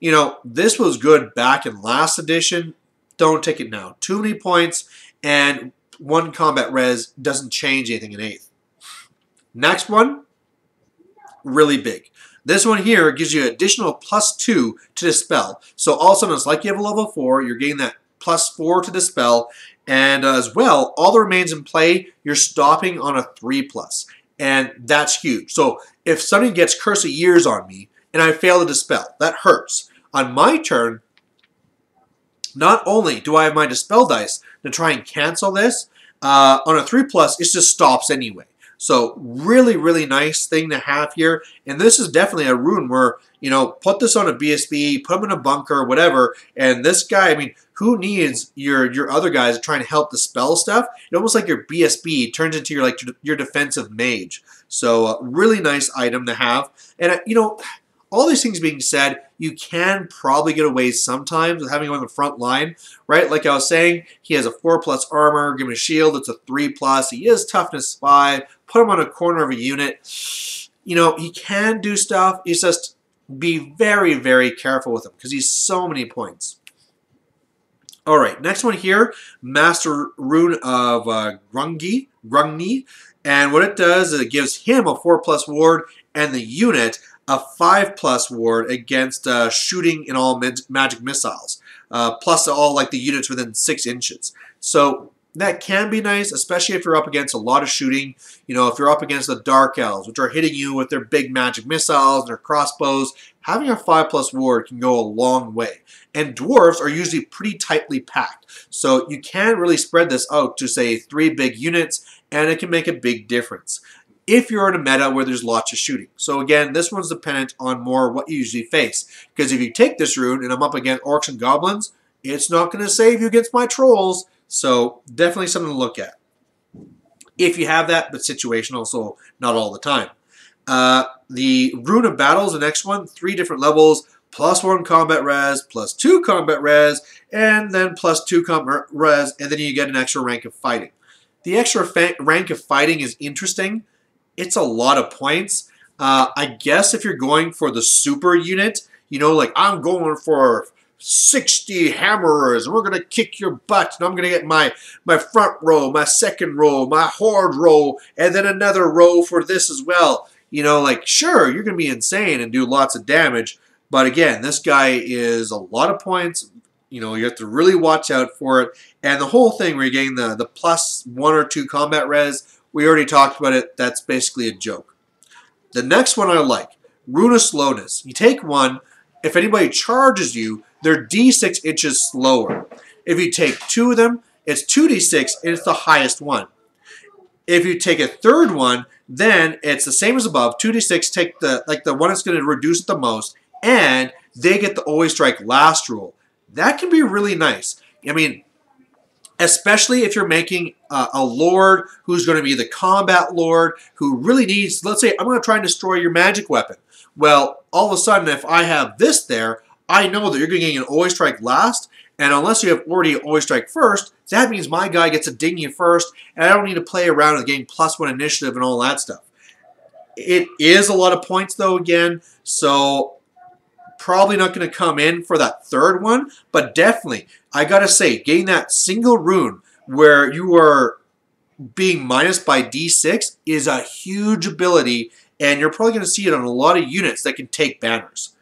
You know, this was good back in last edition. Don't take it now. Too many points and 1 combat res doesn't change anything in 8th. Next one, really big. This one here gives you additional +2 to Dispel. So all of a sudden it's like you have a level 4, you're getting that +4 to Dispel. And as well, all that remains in play, you're stopping on a 3+. And that's huge. So if somebody gets Curse of Years on me and I fail to Dispel, that hurts. On my turn, not only do I have my Dispel dice to try and cancel this, on a 3+, it just stops anyway. So really, really nice thing to have here. And this is definitely a rune where, you know, put this on a BSB, put him in a bunker, whatever. And this guy, I mean, who needs your other guys trying to help the spell stuff? It almost like your BSB turns into your defensive mage. So really nice item to have. And, you know, all these things being said, you can probably get away sometimes with having him on the front line, right? Like I was saying, he has a 4+ armor, give him a shield, it's a 3+, he is toughness 5, put him on a corner of a unit. You know, he can do stuff, he's just be very, very careful with him because he's so many points. Alright, next one here, Master Rune of Grungni. And what it does is it gives him a 4+ ward and the unit a 5+ ward against shooting in all magic missiles, plus all like the units within 6 inches. So that can be nice, especially if you're up against a lot of shooting. You know, if you're up against the Dark Elves, which are hitting you with their big magic missiles and their crossbows, having a 5+ ward can go a long way. And Dwarves are usually pretty tightly packed, so you can really spread this out to say 3 big units, and it can make a big difference. if you're in a meta where there's lots of shooting. So again, this one's dependent on more what you usually face. Because if you take this rune and I'm up against orcs and goblins, it's not going to save you against my trolls. So definitely something to look at. If you have that, but situational, so not all the time. The Rune of Battles, the next one, 3 different levels, +1 combat res, +2 combat res, and then +2 combat res, and then you get an extra rank of fighting. The extra rank of fighting is interesting. It's a lot of points. I guess if you're going for the super unit, you know, like I'm going for 60 hammerers, and we're going to kick your butt, and I'm going to get my front row, my second row, my horde row, and then another row for this as well. You know, like, sure, you're going to be insane and do lots of damage, but again, this guy is a lot of points. You know, you have to really watch out for it, and the whole thing where you're getting the +1 or 2 combat res, we already talked about it, that's basically a joke. The next one I like, Rune of Slowness. You take one, if anybody charges you, they're D6 inches slower. If you take 2 of them, it's 2d6 and it's the highest one. If you take a third one, then it's the same as above, 2d6, take the one that's going to reduce it the most, and they get the always strike last rule. That can be really nice. I mean, especially if you're making a lord who's going to be the combat lord who really needs, let's say I'm going to try and destroy your magic weapon. Well, all of a sudden, if I have this there, I know that you're going to get an always strike last, and unless you have already always strike first, that means my guy gets a ding you first, and I don't need to play around with getting +1 initiative and all that stuff. It is a lot of points, though, again, so probably not going to come in for that third one, but definitely, I got to say, getting that single rune where you are being minused by D6 is a huge ability, and you're probably going to see it on a lot of units that can take banners.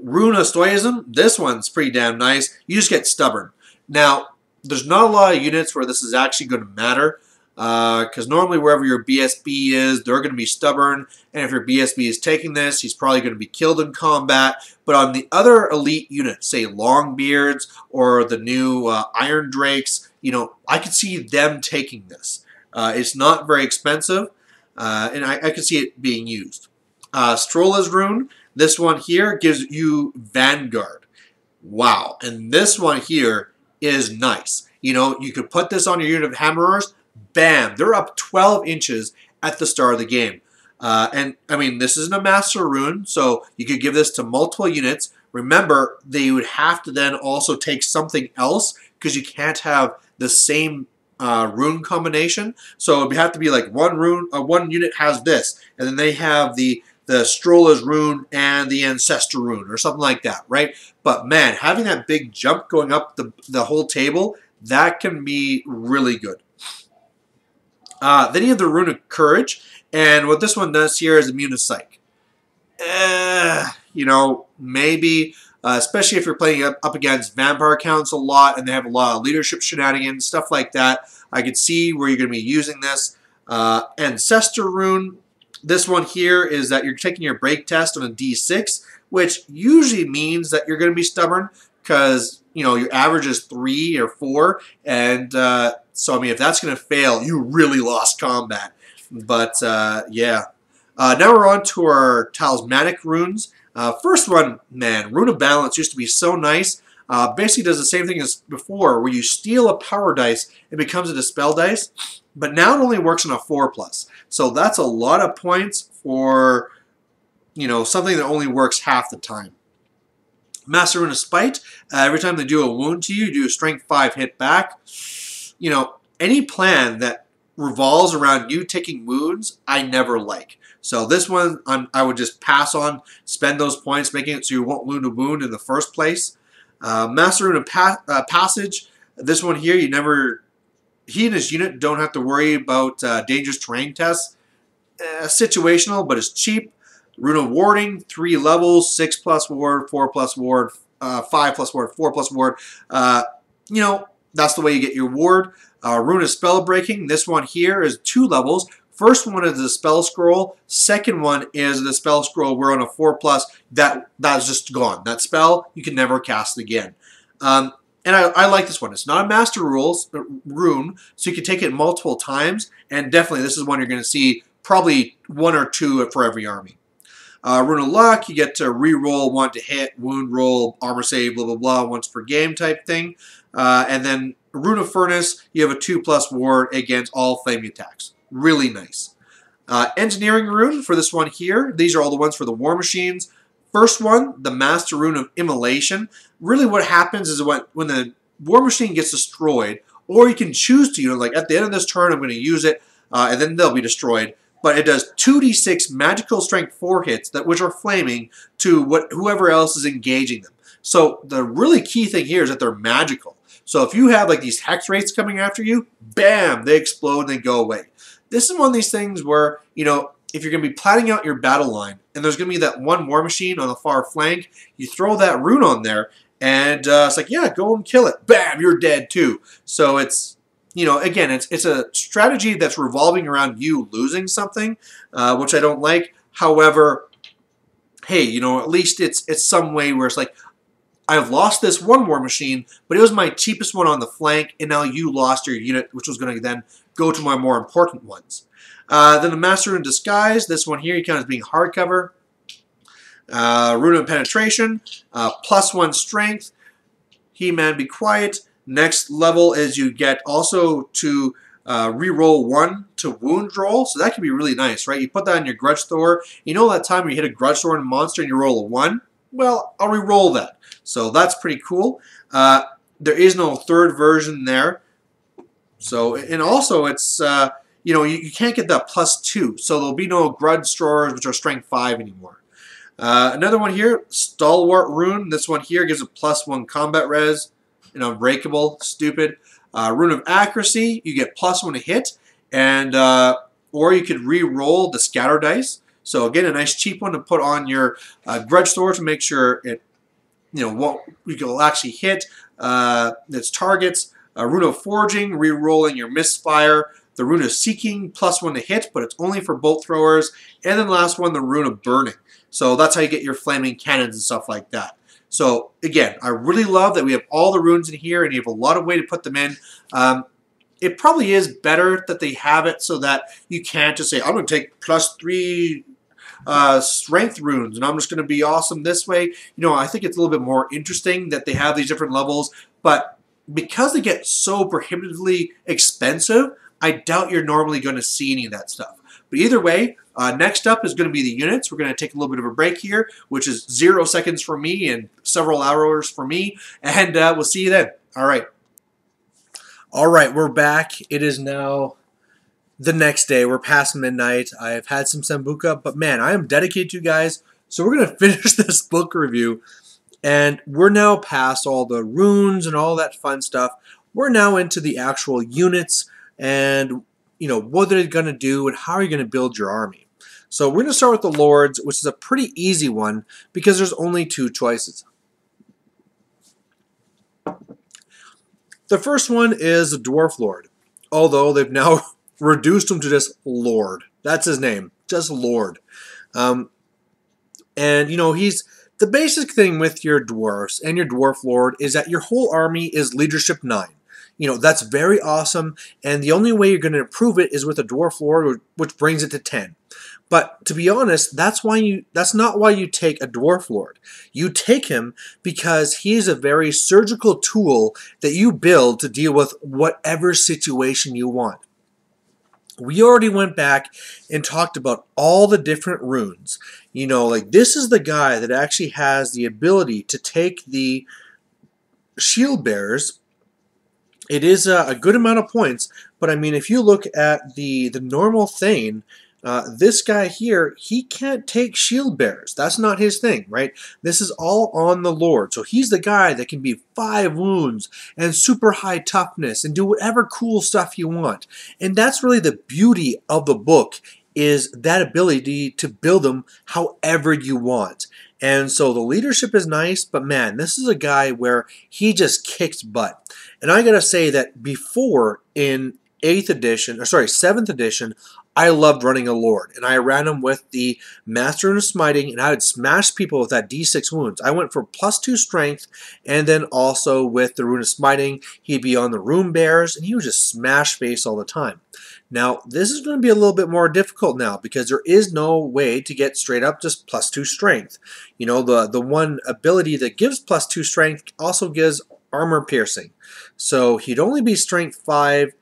Rune of Stoicism, this one's pretty damn nice. You just get stubborn. Now, there's not a lot of units where this is actually going to matter, because normally wherever your BSB is, they're going to be stubborn, and if your BSB is taking this, he's probably going to be killed in combat. But on the other elite units, say Longbeards or the new Iron Drakes, you know, I could see them taking this. It's not very expensive, and I could see it being used. Strola's Rune, this one here gives you Vanguard. Wow, and this one here is nice. You know, you could put this on your unit of Hammerers, bam, they're up 12 inches at the start of the game. And, I mean, this isn't a Master Rune, so you could give this to multiple units. Remember, they would have to then also take something else, because you can't have the same rune combination. So it would have to be like one unit has this, and then they have the Strola's Rune and the Ancestor Rune, or something like that, right? But man, having that big jump going up the whole table, that can be really good. Then you have the Rune of Courage, and what this one does here is immune to Psych. You know, maybe, especially if you're playing up against vampire counts a lot, and they have a lot of leadership shenanigans, stuff like that, I could see where you're going to be using this. Ancestor Rune, this one here is that you're taking your break test on a D6, which usually means that you're going to be stubborn, because, you know, your average is 3 or 4, and so, I mean, if that's going to fail, you really lost combat. But, yeah. Now we're on to our talismanic runes. First one, man, Rune of Balance used to be so nice. Basically does the same thing as before, where you steal a power dice, it becomes a dispel dice. But now it only works on a 4+. So that's a lot of points for, you know, something that only works half the time. Master Rune of Spite, every time they do a wound to you, you do a strength 5 hit back. You know, any plan that revolves around you taking wounds, I never like. So this one, I would just pass on, spend those points, making it so you won't wound a wound in the first place. Master Rune of Passage, this one here, you never... He and his unit don't have to worry about dangerous terrain tests. Situational, but it's cheap. Rune of Warding, 3 levels, 6+ ward, 4+ ward, 5+ ward, 4+ ward. You know, that's the way you get your ward. Rune of Spell Breaking, this one here is 2 levels. First one is the Spell Scroll. Second one is the Spell Scroll. We're on a 4+. That's just gone. That spell, you can never cast again. And And I like this one. It's not a master rune, so you can take it multiple times, and definitely this is one you're going to see probably 1 or 2 for every army. Rune of Luck, you get to re-roll 1 to hit, wound roll, armor save, blah, blah, blah, once per game type thing. And then Rune of Furnace, you have a 2+ ward against all flaming attacks. Really nice. Engineering Rune for this one here. These are all the ones for the War Machines. First one, the Master Rune of Immolation. Really what happens is when the War Machine gets destroyed, or you can choose to, like at the end of this turn I'm going to use it, and then they'll be destroyed. But it does 2d6 magical strength 4 hits, which are flaming, to whoever else is engaging them. So the really key thing here is that they're magical. So if you have like these hex rates coming after you, bam, they explode and they go away. This is one of these things where, you know, if you're going to be planning out your battle line, and there's going to be that one War Machine on the far flank, you throw that rune on there, and it's like, yeah, go and kill it. Bam, you're dead too. So it's, you know, again, it's a strategy that's revolving around you losing something, which I don't like. However, hey, you know, at least it's some way where it's like, I've lost this one War Machine, but it was my cheapest one on the flank, and now you lost your unit, which was going to then go to my more important ones. Then the Master Rune Disguise, this one here, you count as being hardcover. Rune of Penetration, +1 strength. He-Man, be quiet. Next level is you get also to re-roll 1 to wound roll, so that can be really nice, right? You put that on your Grudge Thor. You know that time when you hit a Grudge Thor monster and you roll a 1? Well, I'll re-roll that. So that's pretty cool. There is no third version there. So, and also it's, you know, you can't get that +2, so there'll be no Grudge Thors, which are strength 5 anymore. Another one here, Stalwart Rune. This one here gives a +1 combat res. You know, Unbreakable, stupid. Rune of Accuracy, you get +1 to hit, and or you could re-roll the Scatter Dice. So again, a nice cheap one to put on your Grudge Thor to make sure it, you know, what you can actually hit its targets. Rune of Forging, re-rolling your Misfire. The Rune of Seeking, +1 to hit, but it's only for bolt throwers. And then last one, the Rune of Burning. So that's how you get your flaming cannons and stuff like that. So again, I really love that we have all the runes in here and you have a lot of way to put them in. It probably is better that they have it so that you can't just say, I'm going to take +3 strength runes and I'm just going to be awesome this way. You know, I think it's a little bit more interesting that they have these different levels, but because they get so prohibitively expensive, I doubt you're normally going to see any of that stuff. But either way, next up is going to be the units. We're going to take a little bit of a break here, which is 0 seconds for me and several hours for me. And we'll see you then. All right. All right, we're back. It is now the next day. We're past midnight. I've had some Sambuca, but man, I am dedicated to you guys. So we're going to finish this book review. And we're now past all the runes and all that fun stuff. We're now into the actual units and, you know, what they're going to do and how are you going to build your army. So we're going to start with the Lords, which is a pretty easy one because there's only 2 choices. The first one is the Dwarf Lord, although they've now reduced him to just Lord. That's his name, just Lord. And, you know, he's the basic thing with your Dwarfs and your Dwarf Lord is that your whole army is Leadership 9. You know, that's very awesome, and the only way you're going to improve it is with a Dwarf Lord, which brings it to 10. But to be honest, that's not why you take a Dwarf Lord. You take him because he is a very surgical tool that you build to deal with whatever situation you want. We already went back and talked about all the different runes. You know, like this is the guy that actually has the ability to take the shield bearers. It is a good amount of points, but I mean, if you look at the normal Thane, this guy here, he can't take shield bearers. That's not his thing, right? This is all on the Lord. So he's the guy that can be 5 wounds and super high toughness and do whatever cool stuff you want. And that's really the beauty of the book, is that ability to build them however you want. And so the leadership is nice, but man, this is a guy where he just kicks butt. And I gotta say that before in 7th edition, I loved running a Lord, and I ran him with the Master of Smiting, and I would smash people with that D6 wounds. I went for +2 strength, and then also with the Rune of Smiting, he'd be on the Rune Bears, and he would just smash face all the time. Now, this is going to be a little bit more difficult now because there is no way to get straight up just +2 strength. You know, the one ability that gives +2 strength also gives armor piercing. So he'd only be strength 5,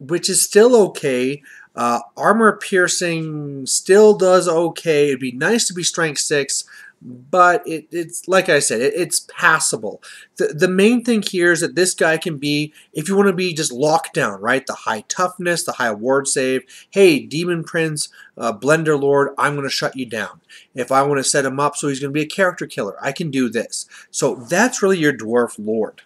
which is still okay. Armor piercing still does okay. It'd be nice to be strength 6, but it's like I said, it's passable. The main thing here is that this guy can be, if you want to be just locked down, right? The high toughness, the high ward save. Hey, Demon Prince, Blender Lord, I'm going to shut you down. If I want to set him up so he's going to be a character killer, I can do this. So that's really your Dwarf Lord.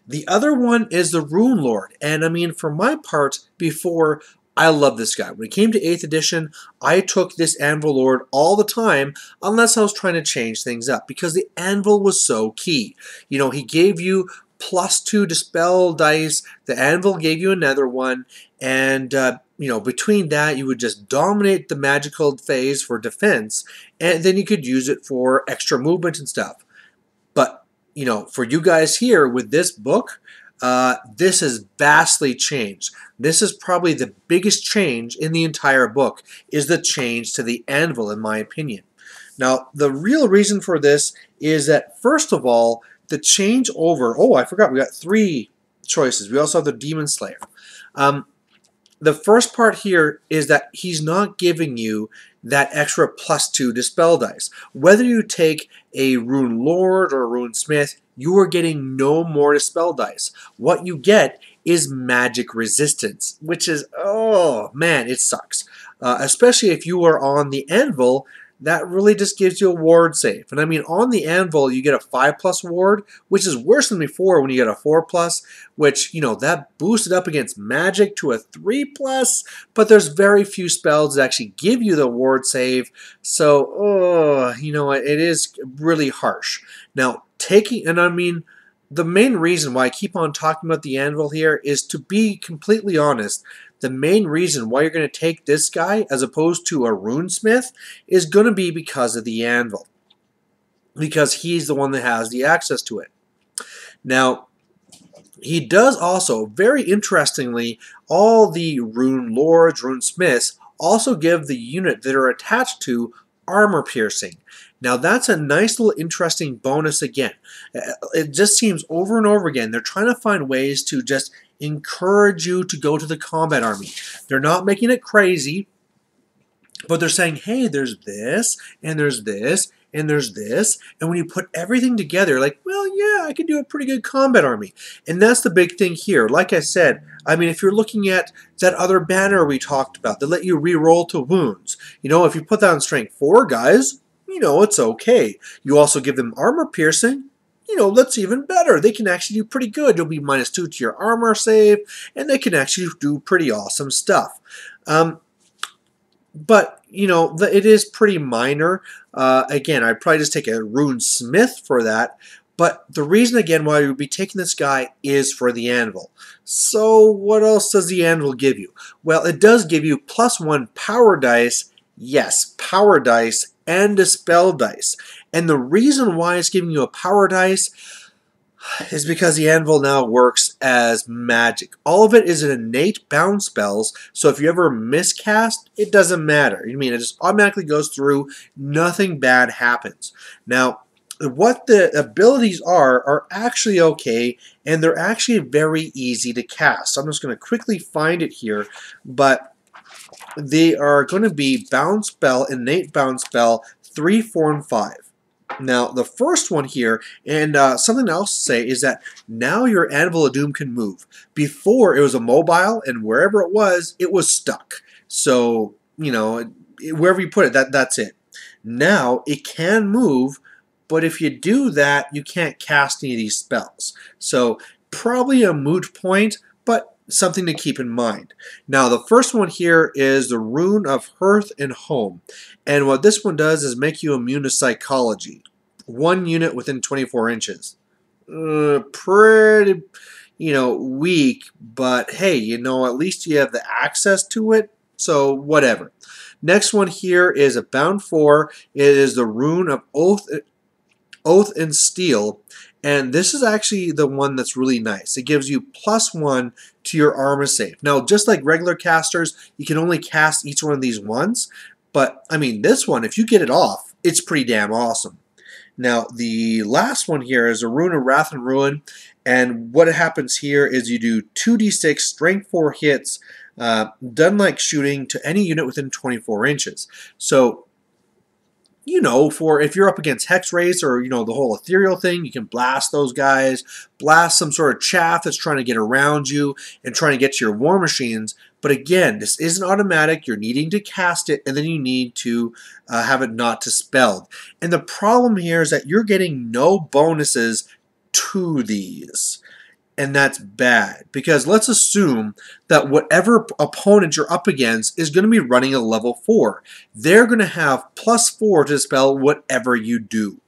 The other one is the Rune Lord, and I mean, for my part, before, I love this guy. When it came to 8th edition, I took this Anvil Lord all the time, unless I was trying to change things up, because the Anvil was so key. You know, he gave you +2 Dispel dice, the Anvil gave you another one, and you know, between that, you would just dominate the magical phase for defense, and then you could use it for extra movement and stuff. But you know, for you guys here with this book, this has vastly changed. This is probably the biggest change in the entire book, is the change to the Anvil, in my opinion. Now, the real reason for this is that, first of all, the change over, oh, I forgot, we got 3 choices. We also have the Demon Slayer. The first part here is that he's not giving you that extra +2 Dispel dice. Whether you take a Rune Lord or a Rune Smith, you are getting no more Dispel dice. What you get is magic resistance, which is, oh man, it sucks. Especially if you are on the Anvil, that really just gives you a ward save. And I mean, on the Anvil, you get a 5+ ward, which is worse than before when you get a 4+, which, you know, that boosted up against magic to a 3+, but there's very few spells that actually give you the ward save. So, oh, you know, it is really harsh. Now, and I mean, the main reason why I keep on talking about the Anvil here is, to be completely honest, the main reason why you're going to take this guy as opposed to a Runesmith is going to be because of the Anvil. Because he's the one that has the access to it. Now, he does also, very interestingly, all the Rune Lords, Rune Smiths, also give the unit that are attached to armor piercing. Now that's a nice little interesting bonus again. It just seems over and over again, they're trying to find ways to just encourage you to go to the combat army. They're not making it crazy, but they're saying, hey, there's this, and there's this, and there's this, and when you put everything together, like, well, yeah, I can do a pretty good combat army. And that's the big thing here. Like I said, I mean, if you're looking at that other banner we talked about that let you re-roll to wounds, you know, if you put that on strength 4, guys, you know, it's okay. You also give them armor piercing, you know, that's even better. They can actually do pretty good. You'll be -2 to your armor save, and they can actually do pretty awesome stuff. But, you know, it is pretty minor. Again, I'd probably just take a Rune Smith for that. But the reason, again, why we would be taking this guy is for the Anvil. So what else does the Anvil give you? Well, it does give you +1 power dice. Yes, power dice and Dispel dice. And the reason why it's giving you a power dice is because the Anvil now works as magic. All of it is an innate bound spells, so if you ever miscast, it doesn't matter. I mean, it just automatically goes through, nothing bad happens. Now, what the abilities are actually okay, and they're actually very easy to cast. So I'm just going to quickly find it here, but they are going to be bound spell, innate bound spell, 3, 4, and 5. Now, the first one here, and something else to say, is that now your Anvil of Doom can move. Before, it was immobile, and wherever it was stuck. So, you know, wherever you put it, that's it. Now, it can move, but if you do that, you can't cast any of these spells. So, probably a moot point, but something to keep in mind. Now, the first one here is the Rune of Hearth and Home. And what this one does is make you immune to psychology. 1 unit within 24 inches. Pretty, you know, weak, but hey, you know, at least you have the access to it. So whatever. Next one here is a bound 4. It is the rune of Oath and Steel, and this is actually the one that's really nice. It gives you +1 to your armor save. Now, just like regular casters, you can only cast each one of these once, but I mean, this one, if you get it off, it's pretty damn awesome. Now, the last one here is a Rune of Wrath and Ruin, and what happens here is you do 2d6 strength 4 hits, done like shooting to any unit within 24 inches. So, you know, for if you're up against Hex Race or, you know, the whole ethereal thing, you can blast those guys, blast some sort of chaff that's trying to get around you and trying to get to your war machines. But again, this isn't automatic. You're needing to cast it, and then you need to have it not dispelled. And the problem here is that you're getting no bonuses to these. And that's bad, because let's assume that whatever opponent you're up against is going to be running a level 4. They're going to have +4 to spell whatever you do.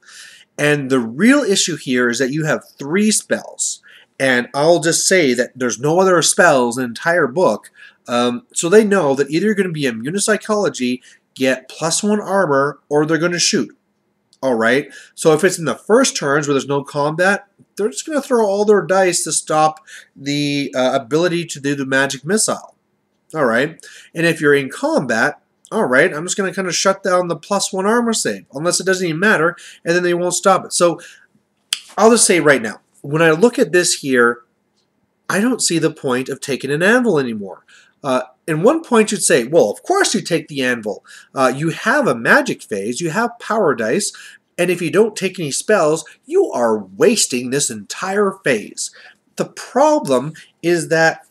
And the real issue here is that you have 3 spells. And I'll just say that there's no other spells in the entire book. So they know that either you're going to be immune to psychology, get +1 armor, or they're going to shoot. Alright, so if it's in the first turns where there's no combat, they're just going to throw all their dice to stop the ability to do the magic missile. Alright, and if you're in combat, alright, I'm just going to kind of shut down the +1 armor save, unless it doesn't even matter, and then they won't stop it. So I'll just say right now, when I look at this here, I don't see the point of taking an anvil anymore. In one point you'd say, well, of course you take the anvil. You have a magic phase, you have power dice, and if you don't take any spells, you are wasting this entire phase. The problem is that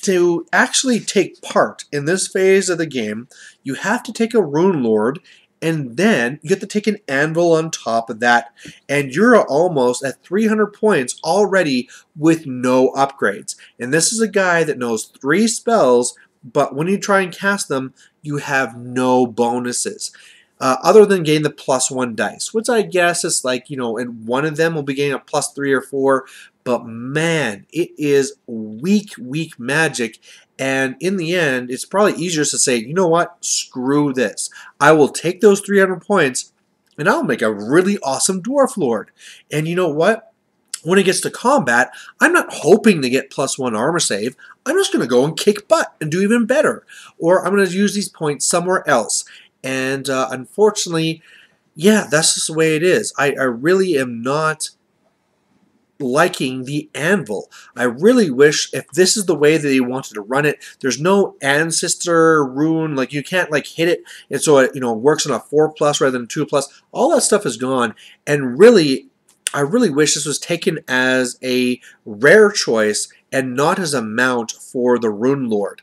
to actually take part in this phase of the game, you have to take a Rune Lord, and then you have to take an anvil on top of that, and you're almost at 300 points already with no upgrades. And this is a guy that knows 3 spells, but when you try and cast them, you have no bonuses. Other than getting the +1 dice, which I guess is like, you know, and one of them will be getting a +3 or 4, but man, it is weak magic, and in the end, it's probably easier to say, you know what, screw this. I will take those 300 points, and I'll make a really awesome Dwarf Lord. And you know what? When it gets to combat, I'm not hoping to get +1 armor save. I'm just going to go and kick butt and do even better. Or I'm going to use these points somewhere else. And unfortunately, yeah, that's just the way it is. I really am not liking the anvil. I really wish, if this is the way that they wanted to run it, there's no ancestor rune, like you can't like hit it and so it, you know, works on a 4+ rather than 2+. All that stuff is gone, and really I really wish this was taken as a rare choice and not as a mount for the Rune Lord.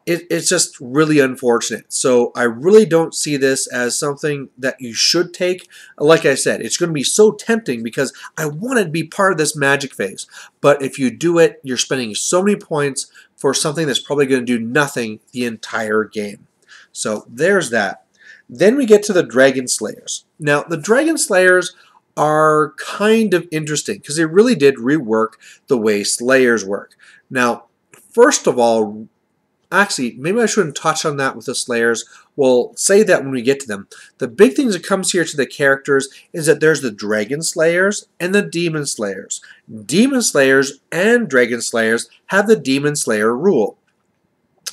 It's just really unfortunate. So I really don't see this as something that you should take. Like I said, it's going to be so tempting because I want to be part of this magic phase. But if you do it, you're spending so many points for something that's probably going to do nothing the entire game. So there's that. Then we get to the Dragon Slayers. Now, the Dragon Slayers are kind of interesting because they really did rework the way Slayers work. Now, first of all, actually, maybe I shouldn't touch on that with the Slayers. We'll say that when we get to them. The big thing that comes here to the characters is that there's the Dragon Slayers and the Demon Slayers. Demon Slayers and Dragon Slayers have the Demon Slayer rule.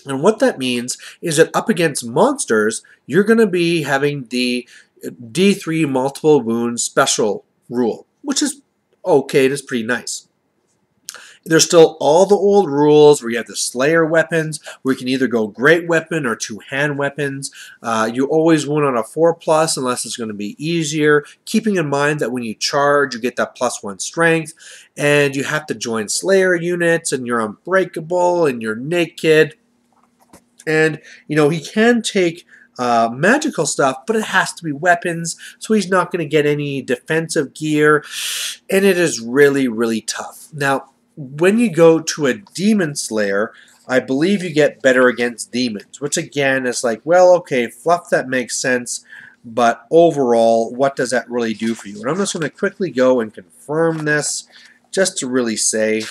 And what that means is that up against monsters, you're going to be having the D3 multiple wound special rule, which is okay, it's pretty nice. There's still all the old rules where you have the Slayer weapons, where you can either go great weapon or two-hand weapons. You always wound on a 4+ unless it's going to be easier, keeping in mind that when you charge, you get that +1 strength, and you have to join Slayer units, and you're unbreakable, and you're naked. And, you know, he can take magical stuff, but it has to be weapons, so he's not going to get any defensive gear, and it is really, really tough. Now, when you go to a Demon Slayer, I believe you get better against demons, which again is like, well, okay, fluff, that makes sense, but overall, what does that really do for you? And I'm just going to quickly go and confirm this, just to really say,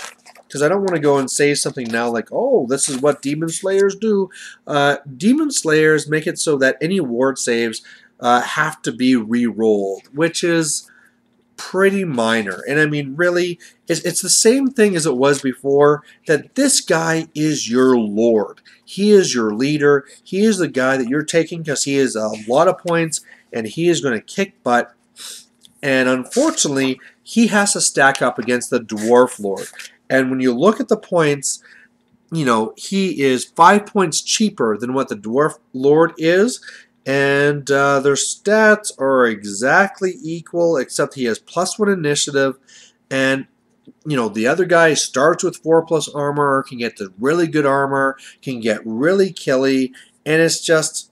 because I don't want to go and say something now like, oh, this is what Demon Slayers do. Demon Slayers make it so that any ward saves have to be re-rolled, which is pretty minor. And I mean, really, it's the same thing as it was before, that this guy is your lord. He is your leader. He is the guy that you're taking because he has a lot of points and he is going to kick butt. And unfortunately, he has to stack up against the Dwarf Lord. And when you look at the points, you know, he is 5 points cheaper than what the Dwarf Lord is. And their stats are exactly equal, except he has +1 initiative. And, you know, the other guy starts with 4+ armor, can get the really good armor, can get really killy. And it's just,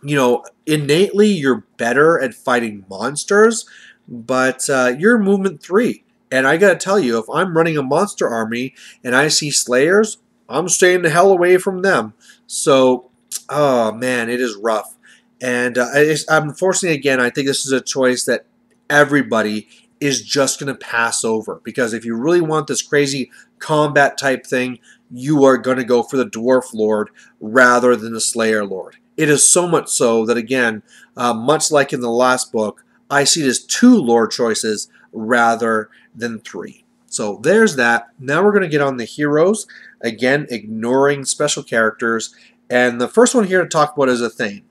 you know, innately you're better at fighting monsters, but you're movement 3. And I gotta tell you, if I'm running a monster army and I see Slayers, I'm staying the hell away from them. So, oh man, it is rough. And unfortunately, again, I think this is a choice that everybody is just going to pass over. Because if you really want this crazy combat type thing, you are going to go for the Dwarf Lord rather than the Slayer Lord. It is so much so that, again, much like in the last book, I see it as 2 Lord choices rather than 3. So there's that. Now we're going to get on the heroes. Again, ignoring special characters. And the first one here to talk about is a Thane.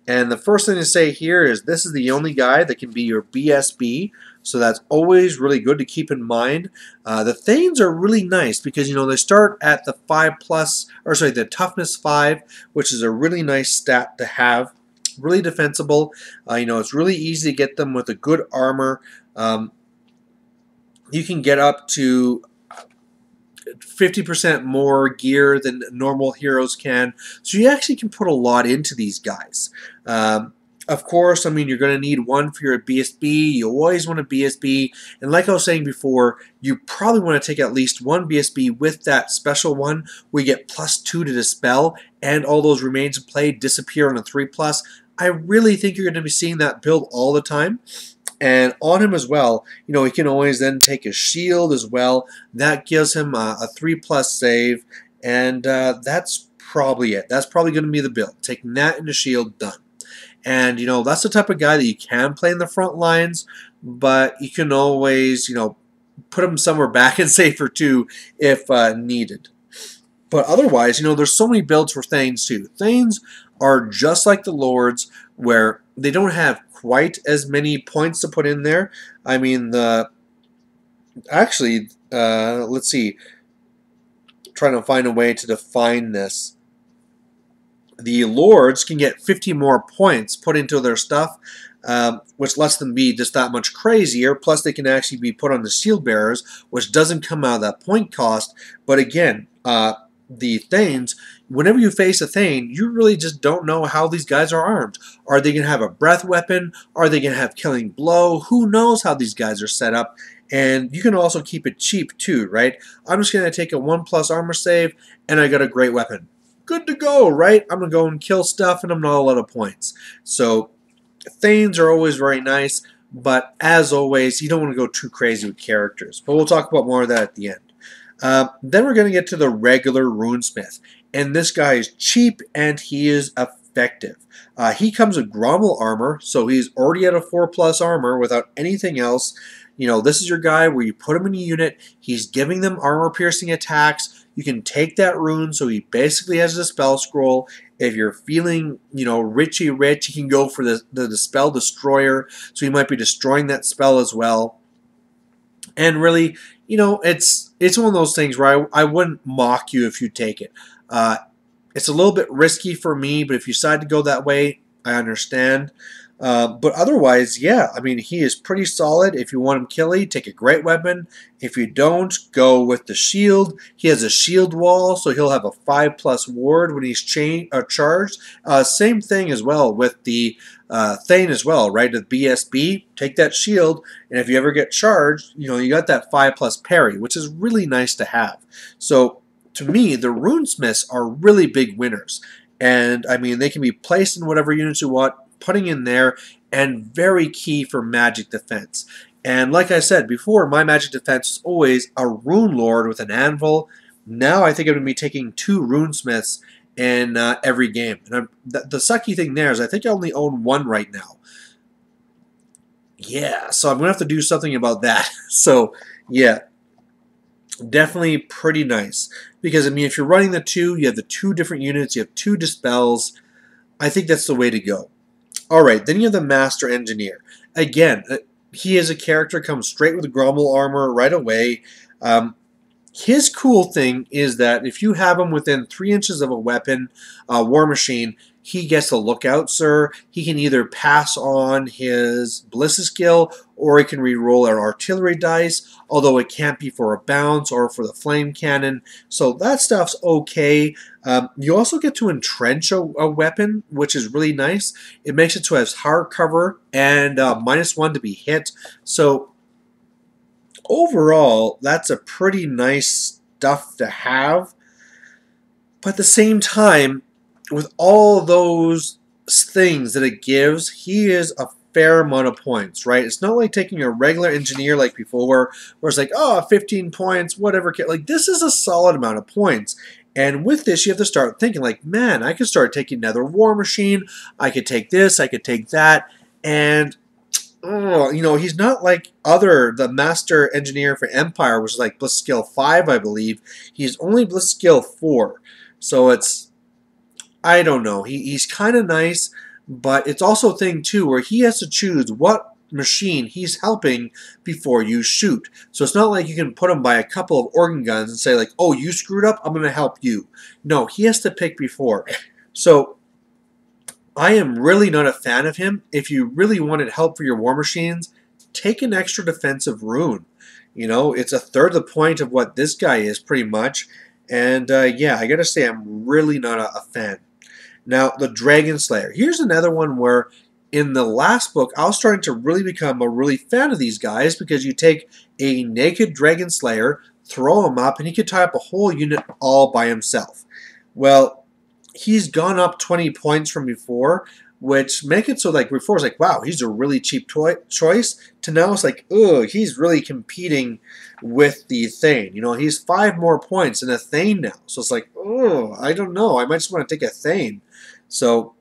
And the first thing to say here is this is the only guy that can be your BSB. So that's always really good to keep in mind. The Thanes are really nice because, you know, they start at the the toughness 5, which is a really nice stat to have. Really defensible. You know, it's really easy to get them with a good armor. You can get up to 50% more gear than normal heroes can. So you actually can put a lot into these guys. Of course, I mean, you're going to need 1 for your BSB. You always want a BSB. And like I was saying before, you probably want to take at least 1 BSB with that special one where you get +2 to dispel and all those remains in play disappear on a 3+. I really think you're going to be seeing that build all the time. And on him as well, you know, he can always then take a shield as well. That gives him a 3+ save. And that's probably it. That's probably going to be the build. Taking that into shield, done. And, you know, that's the type of guy that you can play in the front lines, but you can always, you know, put him somewhere back and safer too if needed. But otherwise, you know, there's so many builds for Thanes too. Thanes are just like the Lords where they don't have quite as many points to put in there. I mean, let's see. Trying to find a way to define this. The Lords can get 50 more points put into their stuff, which lets them be just that much crazier. Plus, they can actually be put on the Shield Bearers, which doesn't come out of that point cost. But again, the Thanes, whenever you face a Thane, you really just don't know how these guys are armed. Are they going to have a breath weapon? Are they going to have killing blow? Who knows how these guys are set up? And you can also keep it cheap too, right? I'm just going to take a 1+ armor save, and I got a great weapon. Good to go, right? I'm going to go and kill stuff, and I'm not a lot of points. So Thanes are always very nice, but as always, you don't want to go too crazy with characters. But we'll talk about more of that at the end. Then we're going to get to the regular Runesmith. And this guy is cheap, and he is effective. He comes with Grommel armor, so he's already at a 4+ armor without anything else. You know, this is your guy where you put him in a unit, he's giving them armor-piercing attacks. You can take that rune, so he basically has a Dispel Scroll. If you're feeling, you know, richy rich, you can go for the Dispel Destroyer, so you might be destroying that spell as well. And really, you know, it's one of those things where I wouldn't mock you if you take it. It's a little bit risky for me, but if you decide to go that way, I understand. But otherwise, yeah, I mean, he is pretty solid. If you want him killy, take a great weapon. If you don't, go with the shield. He has a shield wall, so he'll have a 5+ ward when he's charged. Same thing as well with the Thane as well, right? The BSB, take that shield, and if you ever get charged, you know, you got that 5+ parry, which is really nice to have. So, to me, the Runesmiths are really big winners. And, I mean, they can be placed in whatever units you want, putting in there, and very key for magic defense. And like I said before, my magic defense is always a Rune Lord with an anvil. Now I think I'm going to be taking 2 Runesmiths in every game. And the sucky thing there is I think I only own 1 right now. Yeah, so I'm going to have to do something about that. So, yeah, definitely pretty nice. Because, I mean, if you're running the 2, you have the 2 different units, you have 2 Dispels. I think that's the way to go. All right, then you have the Master Engineer. Again, he as a character comes straight with Grommel armor right away. His cool thing is that if you have him within 3 inches of a weapon, War Machine, he gets a lookout, sir. He can either pass on his Ballista skill, or he can re-roll an artillery dice, although it can't be for a bounce or for the flame cannon. So that stuff's okay. You also get to entrench a weapon, which is really nice. It makes it so it has hard cover and -1 to be hit. So overall, that's a pretty nice stuff to have. But at the same time, with all those things that it gives, he is a fair amount of points, right? It's not like taking a regular engineer like before, where it's like, oh, 15 points, whatever. Like, this is a solid amount of points. And with this, you have to start thinking, like, man, I could start taking another War Machine. I could take this, I could take that. And you know, he's not like the Master Engineer for Empire, which is like Bliss Skill 5, I believe. He's only Bliss Skill 4. So it's, I don't know. He's kind of nice, but it's also a thing, too, where he has to choose what machine he's helping before you shoot. So it's not like you can put him by a couple of organ guns and say, like, oh, you screwed up, I'm going to help you. No, he has to pick before. So I am really not a fan of him. If you really wanted help for your War Machines, take an extra defensive rune. You know, it's a third of the point of what this guy is, pretty much. And yeah, I gotta say, I'm really not a fan. Now, the Dragon Slayer. Here's another one where in the last book, I was starting to really become a really fan of these guys, because you take a naked Dragon Slayer, throw him up, and he could tie up a whole unit all by himself. Well, he's gone up 20 points from before, which make it so like before it's like, wow, he's a really cheap choice, to now it's like, oh, he's really competing with the Thane. You know, he's 5 more points than a Thane now. So it's like, oh, I don't know. I might just want to take a Thane. So,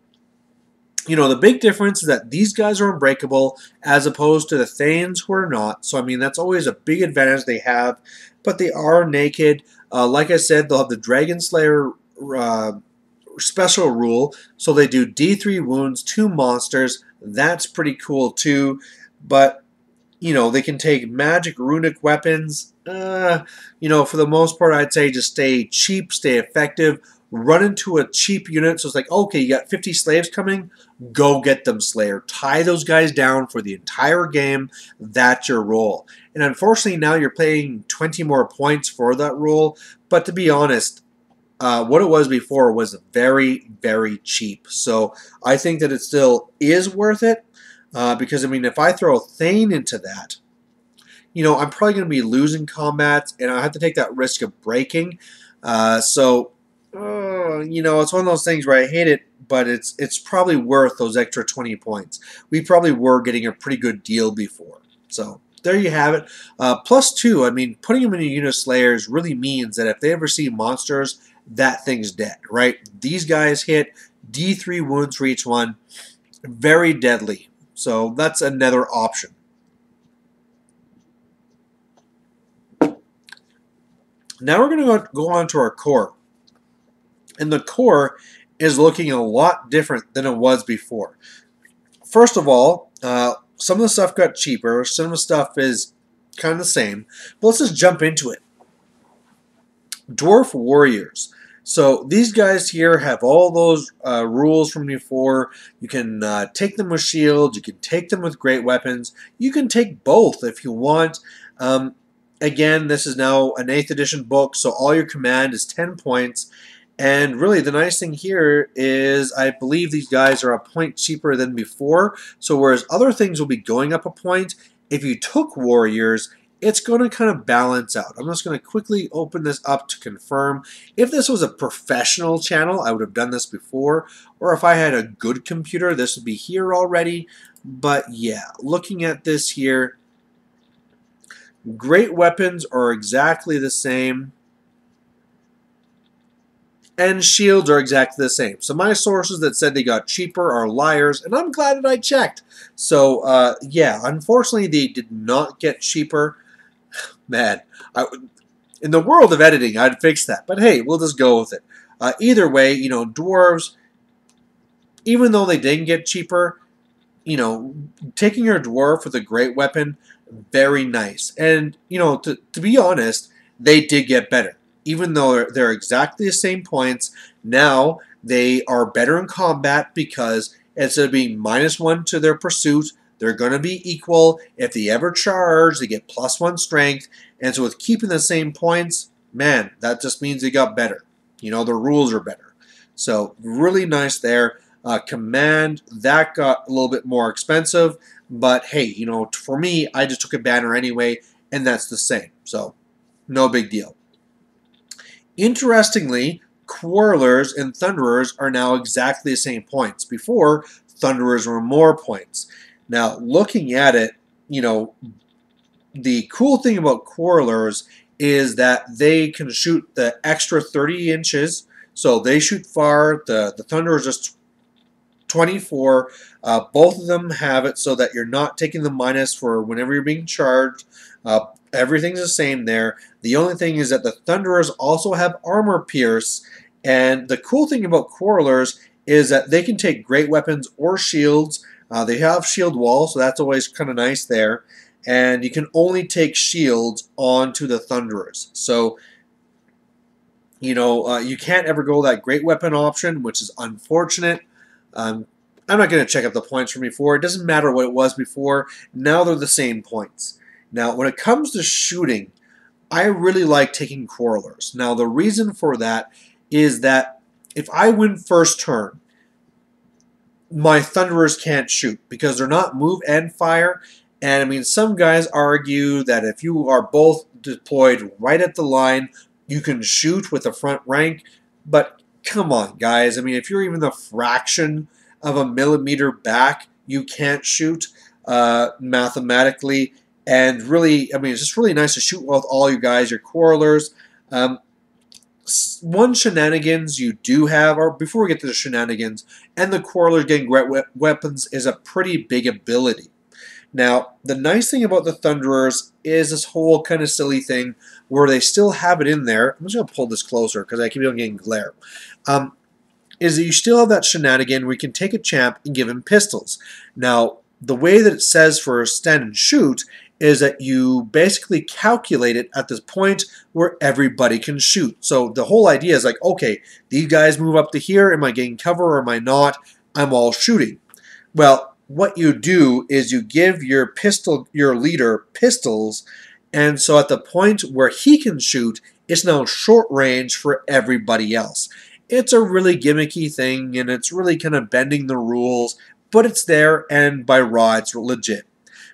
you know, the big difference is that these guys are unbreakable as opposed to the Thanes who are not. So, I mean, that's always a big advantage they have. But they are naked. Like I said, they'll have the Dragon Slayer special rule, so they do D3 wounds, 2 monsters. That's pretty cool too. But you know, they can take magic runic weapons. You know, for the most part, I'd say just stay cheap, stay effective. Run into a cheap unit, so it's like, okay, you got 50 slaves coming, go get them, Slayer. Tie those guys down for the entire game. That's your role. And unfortunately, now you're paying 20 more points for that role. But to be honest, what it was before was very, very cheap. So I think that it still is worth it, because, I mean, if I throw a Thane into that, you know, I'm probably going to be losing combats, and I have to take that risk of breaking. You know, it's one of those things where I hate it, but it's probably worth those extra 20 points. We probably were getting a pretty good deal before. So there you have it. +2, I mean, putting them in a unit of Slayers really means that if they ever see monsters, that thing's dead, right? These guys hit D3 wounds for each one. Very deadly. So that's another option. Now we're going to go on to our core. And the core is looking a lot different than it was before. First of all, some of the stuff got cheaper. Some of the stuff is kind of the same. But let's just jump into it. Dwarf Warriors. So these guys here have all those rules from before. You can take them with shields. You can take them with great weapons. You can take both if you want. Again, this is now an 8th edition book, so all your command is 10 points. And really, the nice thing here is I believe these guys are a point cheaper than before. So whereas other things will be going up a point, if you took Warriors, it's going to kind of balance out. I'm just going to quickly open this up to confirm. If this was a professional channel, I would have done this before. Or if I had a good computer, this would be here already. But yeah, looking at this here, Great weapons are exactly the same. And shields are exactly the same. So my sources that said they got cheaper are liars, and I'm glad that I checked. So yeah, unfortunately they did not get cheaper. Man, in the world of editing, I'd fix that. But hey, we'll just go with it. Either way, dwarves, even though they didn't get cheaper, taking your dwarf with a great weapon, very nice. And, to be honest, they did get better. Even though they're exactly the same points, now they are better in combat because instead of being -1 to their pursuit, they're going to be equal. If they ever charge, they get +1 strength. And so with keeping the same points, man, that just means they got better. The rules are better. So really nice there. Command, that got a little bit more expensive. But hey, for me, I just took a banner anyway, and that's the same. So no big deal. Interestingly, Quarrelers and Thunderers are now exactly the same points. Before, Thunderers were more points. Now, looking at it, the cool thing about Quarrelers is that they can shoot the extra 30 inches. So they shoot far. The Thunderers just 24. Both of them have it so that you're not taking the minus for whenever you're being charged. Everything's the same there. The only thing is that the Thunderers also have armor pierce, and the cool thing about Quarrelers is that they can take great weapons or shields. They have shield wall, so that's always kind of nice there. And you can only take shields onto the Thunderers. So, you can't ever go that great weapon option, which is unfortunate. I'm not going to check up the points from before. It doesn't matter what it was before. Now they're the same points. Now, when it comes to shooting, I really like taking Quarrelers. Now, the reason for that is that if I win first turn, my Thunderers can't shoot because they're not move and fire. And I mean, some guys argue that if you are both deployed right at the line, you can shoot with the front rank. But come on, guys. I mean, if you're even the fraction of a millimeter back, you can't shoot mathematically. And really, I mean, it's just really nice to shoot with all you guys, your Quarrelers. One shenanigans you do have, or before we get to the shenanigans, and the Quarrelers getting great weapons is a pretty big ability. Now, the nice thing about the Thunderers is this whole kind of silly thing where they still have it in there. I'm just going to pull this closer because I keep on getting glare. Is that you still have that shenanigan where you can take a champ and give him pistols. Now, the way that it says for stand and shoot is that you basically calculate it at this point where everybody can shoot. So the whole idea is like, okay, these guys move up to here. Am I getting cover or am I not? I'm all shooting. Well, what you do is you give your leader pistols, and so at the point where he can shoot, it's now short range for everybody else. It's a really gimmicky thing, and it's really kind of bending the rules, but it's there, and by raw, it's legit.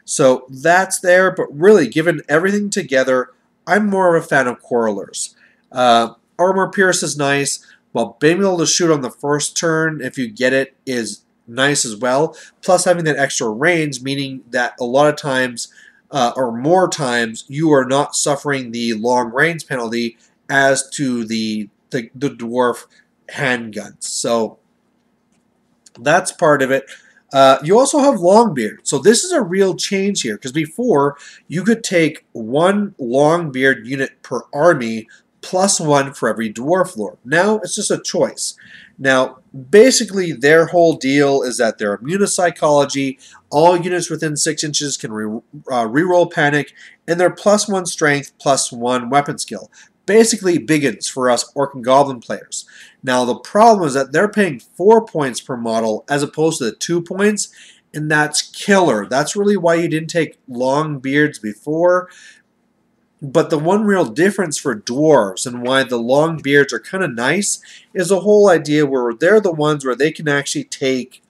So that's there, but really, given everything together, I'm more of a fan of Quarrelers. Armor Pierce is nice, while being able to shoot on the first turn, if you get it, is nice as well. Plus having that extra range, meaning that a lot of times, or more times, you are not suffering the long range penalty as to the dwarf handguns. So that's part of it. You also have Longbeard. So this is a real change here, because before you could take one Longbeard unit per army +1 for every Dwarf Lord. Now it's just a choice. Now basically their whole deal is that they're immune to psychology, all units within 6 inches can reroll panic, and they're +1 strength, +1 weapon skill. Basically biggins for us Orc and Goblin players. Now the problem is that they're paying 4 points per model as opposed to the 2 points, and that's killer. That's really why you didn't take long beards before. But the one real difference for dwarves and why the long beards are kind of nice is the whole idea where they're the ones where they can actually take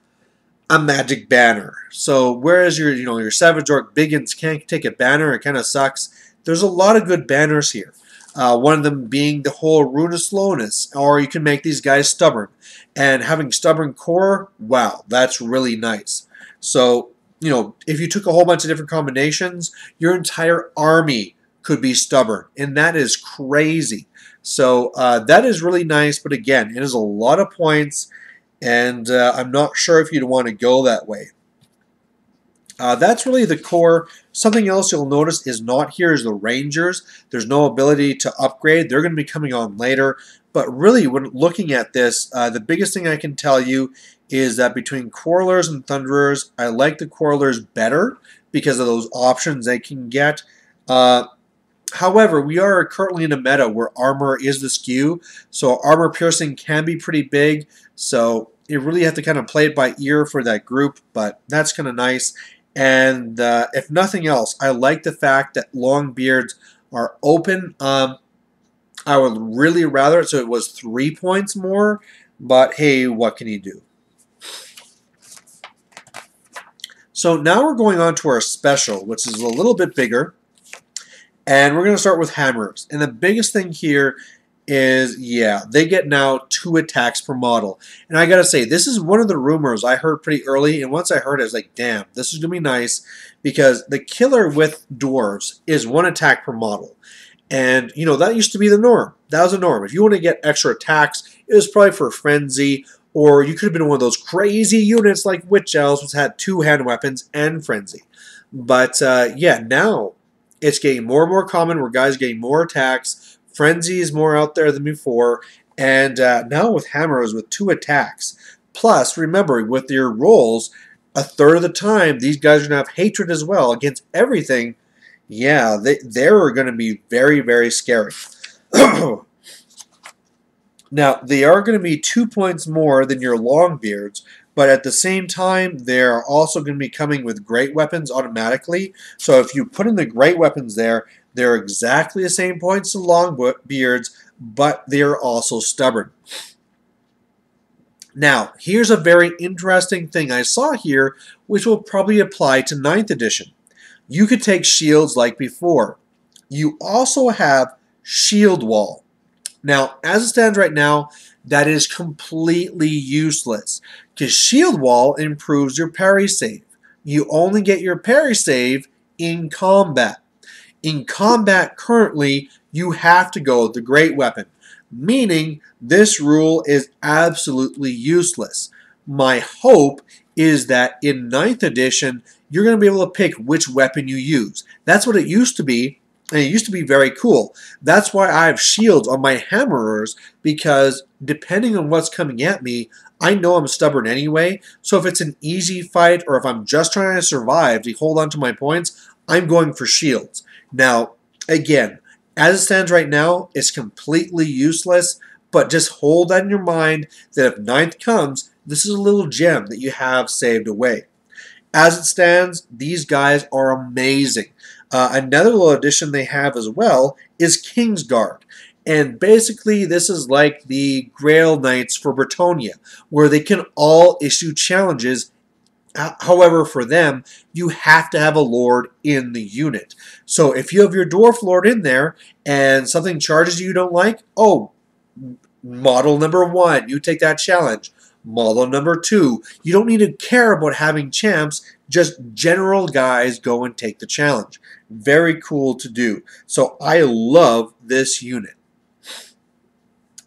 a magic banner. So whereas your Savage Orc biggins can't take a banner, it kind of sucks. There's a lot of good banners here. One of them being the whole Rune of Slowness, or you can make these guys stubborn. And having stubborn core, wow, that's really nice. So if you took a whole bunch of different combinations, your entire army could be stubborn, and that is crazy. So that is really nice, but again, it is a lot of points, and I'm not sure if you'd want to go that way. That's really the core. Something else you'll notice is not here is the Rangers. There's no ability to upgrade. They're going to be coming on later. But really, when looking at this, the biggest thing I can tell you is that between Quarrelers and Thunderers, I like the Quarrelers better because of those options they can get. However, we are currently in a meta where armor is the skew, so armor piercing can be pretty big. So you really have to kind of play it by ear for that group, but that's kind of nice. And if nothing else, I like the fact that long beards are open. I would really rather it so it was 3 points more, but hey, what can you do? So now we're going on to our special, which is a little bit bigger. And we're going to start with hammers. And the biggest thing here is, yeah, they get now 2 attacks per model. And I got to say, this is one of the rumors I heard pretty early. And once I heard it, I was like, damn, this is going to be nice. Because the killer with Dwarves is 1 attack per model. And, that used to be the norm. That was the norm. If you want to get extra attacks, it was probably for Frenzy. Or you could have been one of those crazy units like Witch Elves, which had 2 hand weapons and Frenzy. But, yeah, now it's getting more and more common where guys are getting more attacks. Frenzy is more out there than before. And now with hammers with 2 attacks. Plus, remember, with your rolls, a third of the time, these guys are going to have hatred as well against everything. Yeah, they're going to be very, very scary. Now, they are going to be 2 points more than your Longbeards, but at the same time, they're also going to be coming with great weapons automatically. So if you put in the great weapons there, they're exactly the same points as Longbeards, but they're also stubborn. Now, here's a very interesting thing I saw here, which will probably apply to 9th edition. You could take shields like before. You also have shield wall. Now, as it stands right now, that is completely useless because shield wall improves your parry save. You only get your parry save in combat. In combat currently, you have to go with the great weapon, meaning this rule is absolutely useless. My hope is that in 9th edition, you're going to be able to pick which weapon you use. That's what it used to be, and it used to be very cool. That's why I have shields on my hammerers, because depending on what's coming at me, I know I'm stubborn anyway. So if it's an easy fight, or if I'm just trying to survive to hold on to my points, I'm going for shields. Now, again, as it stands right now, it's completely useless, but just hold that in your mind that if 9th comes, this is a little gem that you have saved away. As it stands, these guys are amazing. Another little addition they have as well is Kingsguard. And basically, this is like the Grail Knights for Bretonnia, where they can all issue challenges. However, for them, you have to have a Lord in the unit. So if you have your Dwarf Lord in there, and something charges you don't like, oh, model number 1, you take that challenge. Model number 2, you don't need to care about having champs, just general guys go and take the challenge. Very cool to do. So I love this unit.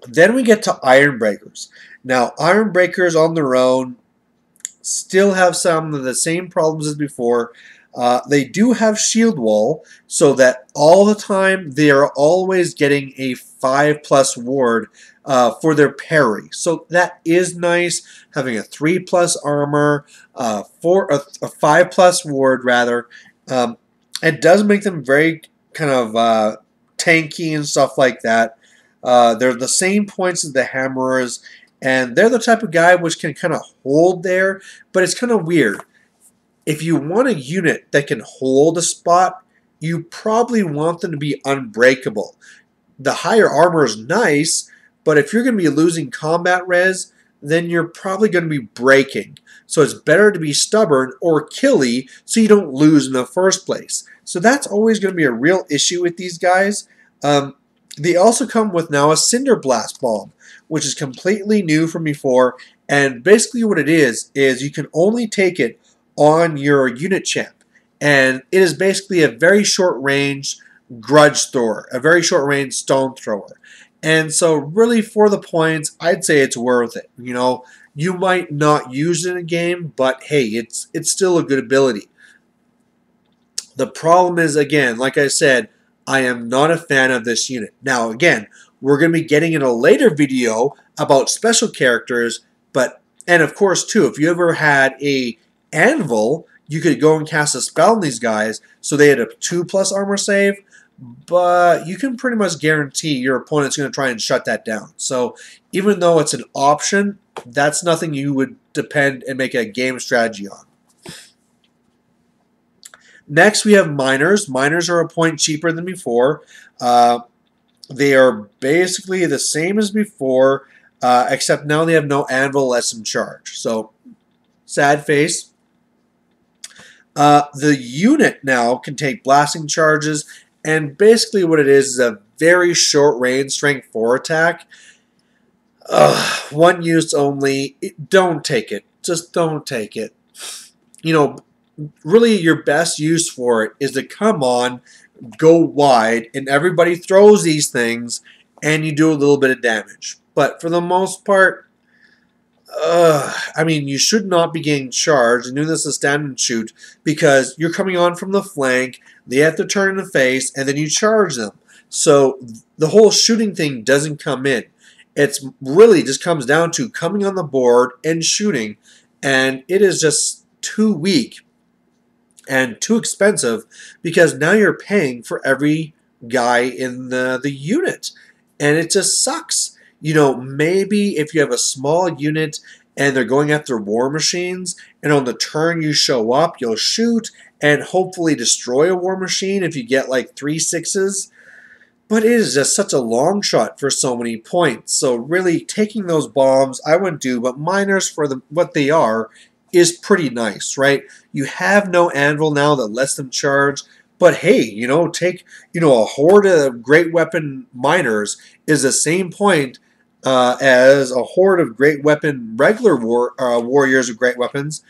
Then we get to Ironbreakers. Now, Ironbreakers on their own still have some of the same problems as before. They do have shield wall, so that all the time they are always getting a 5+ ward for their parry. So that is nice, having a 3+ armor, a 5+ ward rather. It does make them very kind of tanky and stuff like that. They're the same points as the hammerers, and they're the type of guy which can kind of hold there, but it's kind of weird. If you want a unit that can hold a spot, you probably want them to be unbreakable. The higher armor is nice, but if you're going to be losing combat res, then you're probably going to be breaking. So it's better to be stubborn or killy so you don't lose in the first place. So that's always going to be a real issue with these guys. They also come with now a Cinder Blast Bomb, which is completely new from before. And basically what it is you can only take it on your unit champ. And it is basically a very short range grudge thrower, a very short range stone thrower. And so really for the points, I'd say it's worth it. You know, you might not use it in a game, but hey, it's still a good ability. The problem is, again, like I said, I am not a fan of this unit. Now, again, we're going to be getting in a later video about special characters, and of course, too, if you ever had a anvil, you could go and cast a spell on these guys, so they had a 2+ armor save, but you can pretty much guarantee your opponent's going to try and shut that down. So even though it's an option, that's nothing you would depend and make a game strategy on. Next, we have miners. Miners are a point cheaper than before. They are basically the same as before, except now they have no anvil less in charge. So, sad face. The unit now can take blasting charges, and basically what it is a very short range strength 4 attack. One use only. Don't take it. Just don't take it. You know, really your best use for it is to come on, go wide, and everybody throws these things, and you do a little bit of damage. But for the most part, I mean, you should not be getting charged and doing this as stand and shoot because you're coming on from the flank, they have to turn in the face, and then you charge them. So the whole shooting thing doesn't come in. It's really just comes down to coming on the board and shooting, and it is just too weak and too expensive because now you're paying for every guy in the unit, and it just sucks. You know, maybe if you have a small unit and they're going after war machines, and on the turn you show up, you'll shoot and hopefully destroy a war machine if you get like 3 6s. But it is just such a long shot for so many points. So really, taking those bombs, I wouldn't do. But miners, for what they are, is pretty nice, right? You have no anvil now that lets them charge. But hey, you know, take a horde of great weapon miners is the same point as a horde of great weapon regular warriors of great weapons.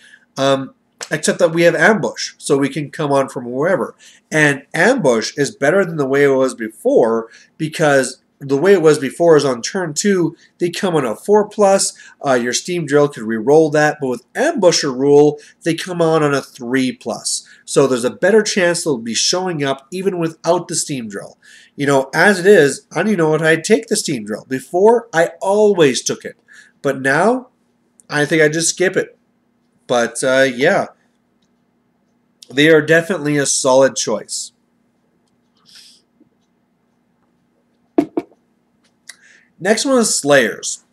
Except that we have ambush, so we can come on from wherever. And ambush is better than the way it was before, because the way it was before is on turn 2, they come on a 4+, your steam drill could re-roll that, but with ambusher rule, they come on a 3+. So there's a better chance they'll be showing up even without the steam drill. You know, as it is, I don't even know what I'd take the steam drill. Before, I always took it. But now, I think I just skip it. But, yeah, they are definitely a solid choice. Next one is Slayers.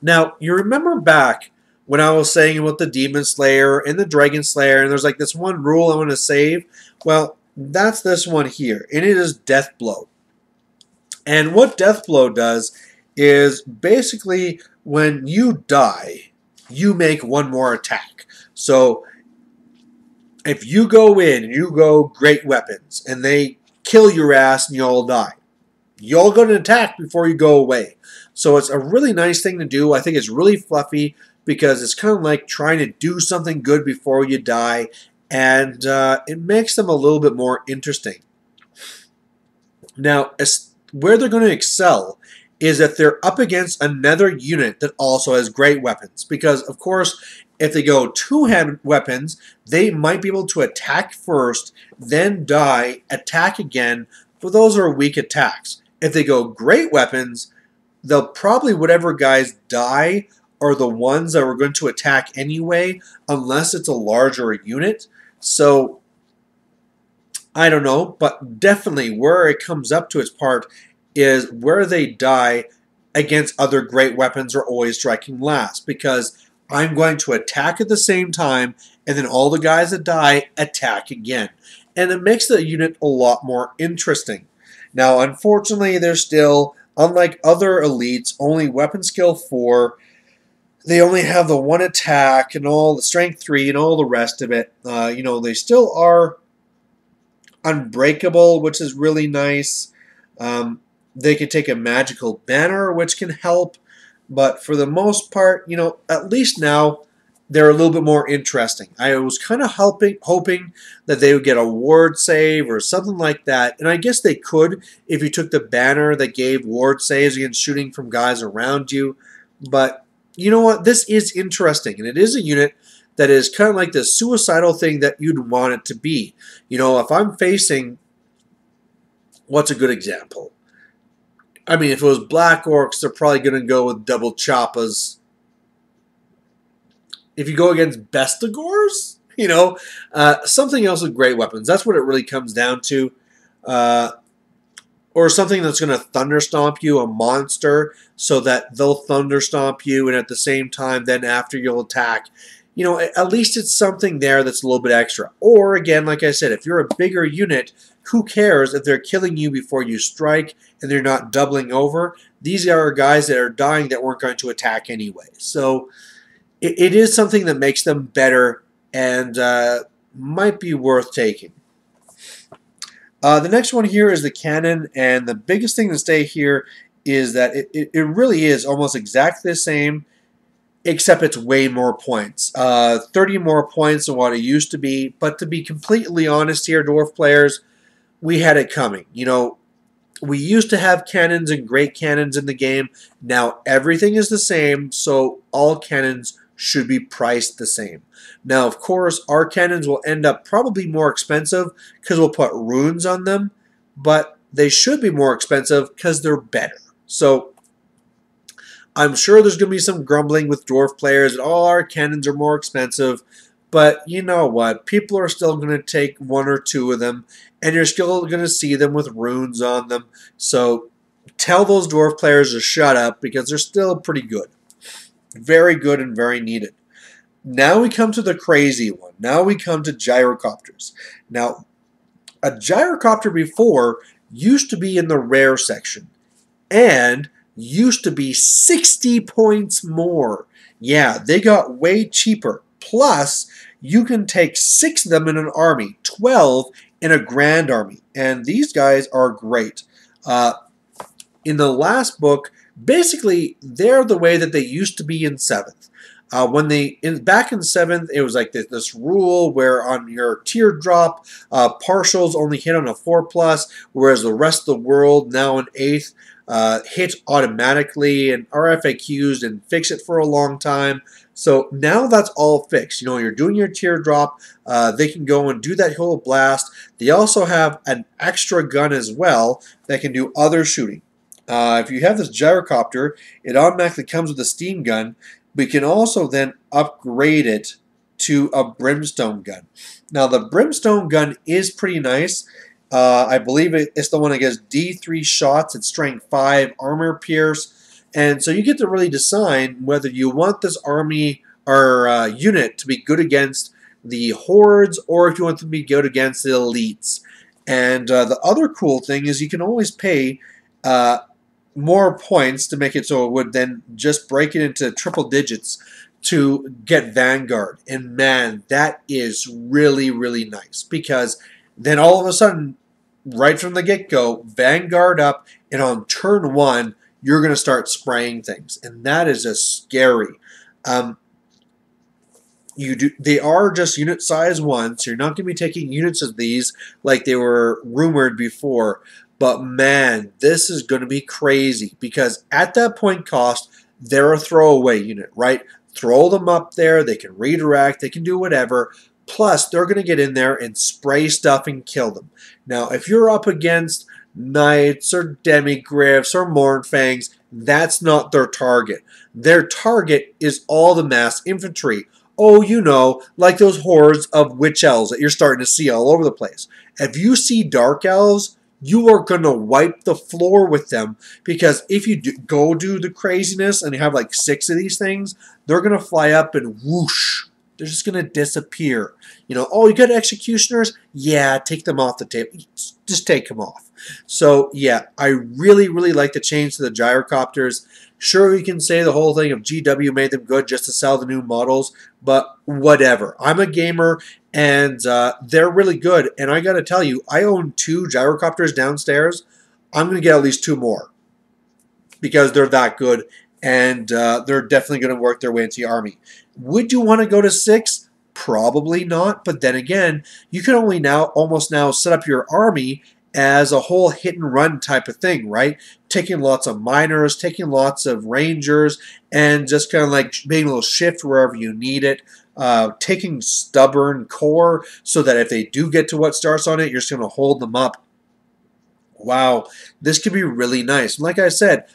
Now, you remember back when I was saying about the Demon Slayer and the Dragon Slayer, and there's like this one rule I want to save? Well, that's this one here, and it is Death Blow. And what Death Blow does is basically when you die, you make one more attack. So if you go in and you go great weapons and they kill your ass and you all die, you all go to attack before you go away. So it's a really nice thing to do. I think it's really fluffy because it's kind of like trying to do something good before you die, and it makes them a little bit more interesting. Now, where they're going to excel is if they're up against another unit that also has great weapons. Because, of course, if they go two-handed weapons, they might be able to attack first, then die, attack again, but those are weak attacks. If they go great weapons, they'll probably, whatever guys die, are the ones that we're going to attack anyway, unless it's a larger unit. So, I don't know, but definitely where it comes up to its part is where they die against other great weapons are always striking last, because I'm going to attack at the same time, and then all the guys that die attack again. And it makes the unit a lot more interesting. Now, unfortunately, they're still, unlike other elites, only weapon skill 4. They only have the 1 attack and all the strength 3 and all the rest of it. You know, they still are unbreakable, which is really nice. They can take a magical banner, which can help. But for the most part, you know, at least now, they're a little bit more interesting. I was kind of hoping that they would get a ward save or something like that, and I guess they could if you took the banner that gave ward saves against shooting from guys around you. But you know what? This is interesting, and it is a unit that is kind of like the suicidal thing that you'd want it to be. You know, if I'm facing, what's a good example? I mean, if it was Black Orcs, they're probably going to go with double choppas. If you go against Bestigors, you know, something else with great weapons. That's what it really comes down to. Or something that's going to thunderstomp you, a monster, so that they'll thunderstomp you, and at the same time, then after you'll attack. You know, at least it's something there that's a little bit extra. Or, again, like I said, if you're a bigger unit, who cares if they're killing you before you strike and they're not doubling over? These are guys that are dying that weren't going to attack anyway. So it is something that makes them better and might be worth taking. The next one here is the cannon, and the biggest thing to say here is that it really is almost exactly the same, except it's way more points. 30 more points than what it used to be, but to be completely honest here, Dwarf players, we had it coming. You know, we used to have cannons and great cannons in the game. Now everything is the same, so all cannons should be priced the same. Now, of course, our cannons will end up probably more expensive because we'll put runes on them, but they should be more expensive because they're better. So I'm sure there's going to be some grumbling with Dwarf players that all our cannons are more expensive, but you know what? People are still going to take one or two of them, and you're still going to see them with runes on them. So tell those Dwarf players to shut up because they're still pretty good. Very good and very needed. Now we come to the crazy one. Now we come to gyrocopters. Now, a gyrocopter before used to be in the rare section and used to be 60 points more. Yeah, they got way cheaper. Plus, you can take 6 of them in an army, 12 in a grand army. And these guys are great. In the last book, basically, they're the way that they used to be in 7th. Back in 7th, it was like this rule where on your teardrop, partials only hit on a 4+, whereas the rest of the world, now in 8th, hit automatically, and RFAQs didn't fix it for a long time. So now that's all fixed. You know, you're doing your teardrop, they can go and do that whole blast. They also have an extra gun as well that can do other shooting. If you have this gyrocopter, it automatically comes with a steam gun. We can also then upgrade it to a brimstone gun. Now, the brimstone gun is pretty nice. I believe it's the one that gets D3 shots at strength 5, armor pierce. And so you get to really decide whether you want this army or unit to be good against the hordes or if you want them to be good against the elites. And the other cool thing is you can always pay more points to make it so it would then just break it into triple digits to get Vanguard. And man, that is really, really nice because then all of a sudden, right from the get-go, Vanguard up, and on turn 1, you're going to start spraying things. And that is just scary. They are just unit size 1, so you're not going to be taking units of these like they were rumored before. But man, this is going to be crazy because at that point cost, they're a throwaway unit, right? Throw them up there, they can redirect, they can do whatever. Plus, they're going to get in there and spray stuff and kill them. Now, if you're up against Knights or Demigriffs or Mournfangs, that's not their target. Their target is all the mass infantry. Oh, you know, like those hordes of witch elves that you're starting to see all over the place. If you see dark elves, you are going to wipe the floor with them because if you go do the craziness and you have like 6 of these things, they're going to fly up and whoosh. They're just going to disappear. You know, oh, you got executioners? Yeah, take them off the table. Just take them off. So, yeah, I really, really like the change to the gyrocopters. Sure, we can say the whole thing of GW made them good just to sell the new models, but whatever. I'm a gamer, and they're really good. And I got to tell you, I own 2 gyrocopters downstairs. I'm going to get at least 2 more because they're that good. and they're definitely going to work their way into your army. Would you want to go to 6? Probably not, but then again, you can only now almost now set up your army as a whole hit and run type of thing, right? Taking lots of miners, taking lots of rangers, and just kind of like being able to shift wherever you need it. Taking stubborn core so that if they do get to what starts on it, you're just going to hold them up. Wow, this could be really nice. And like I said,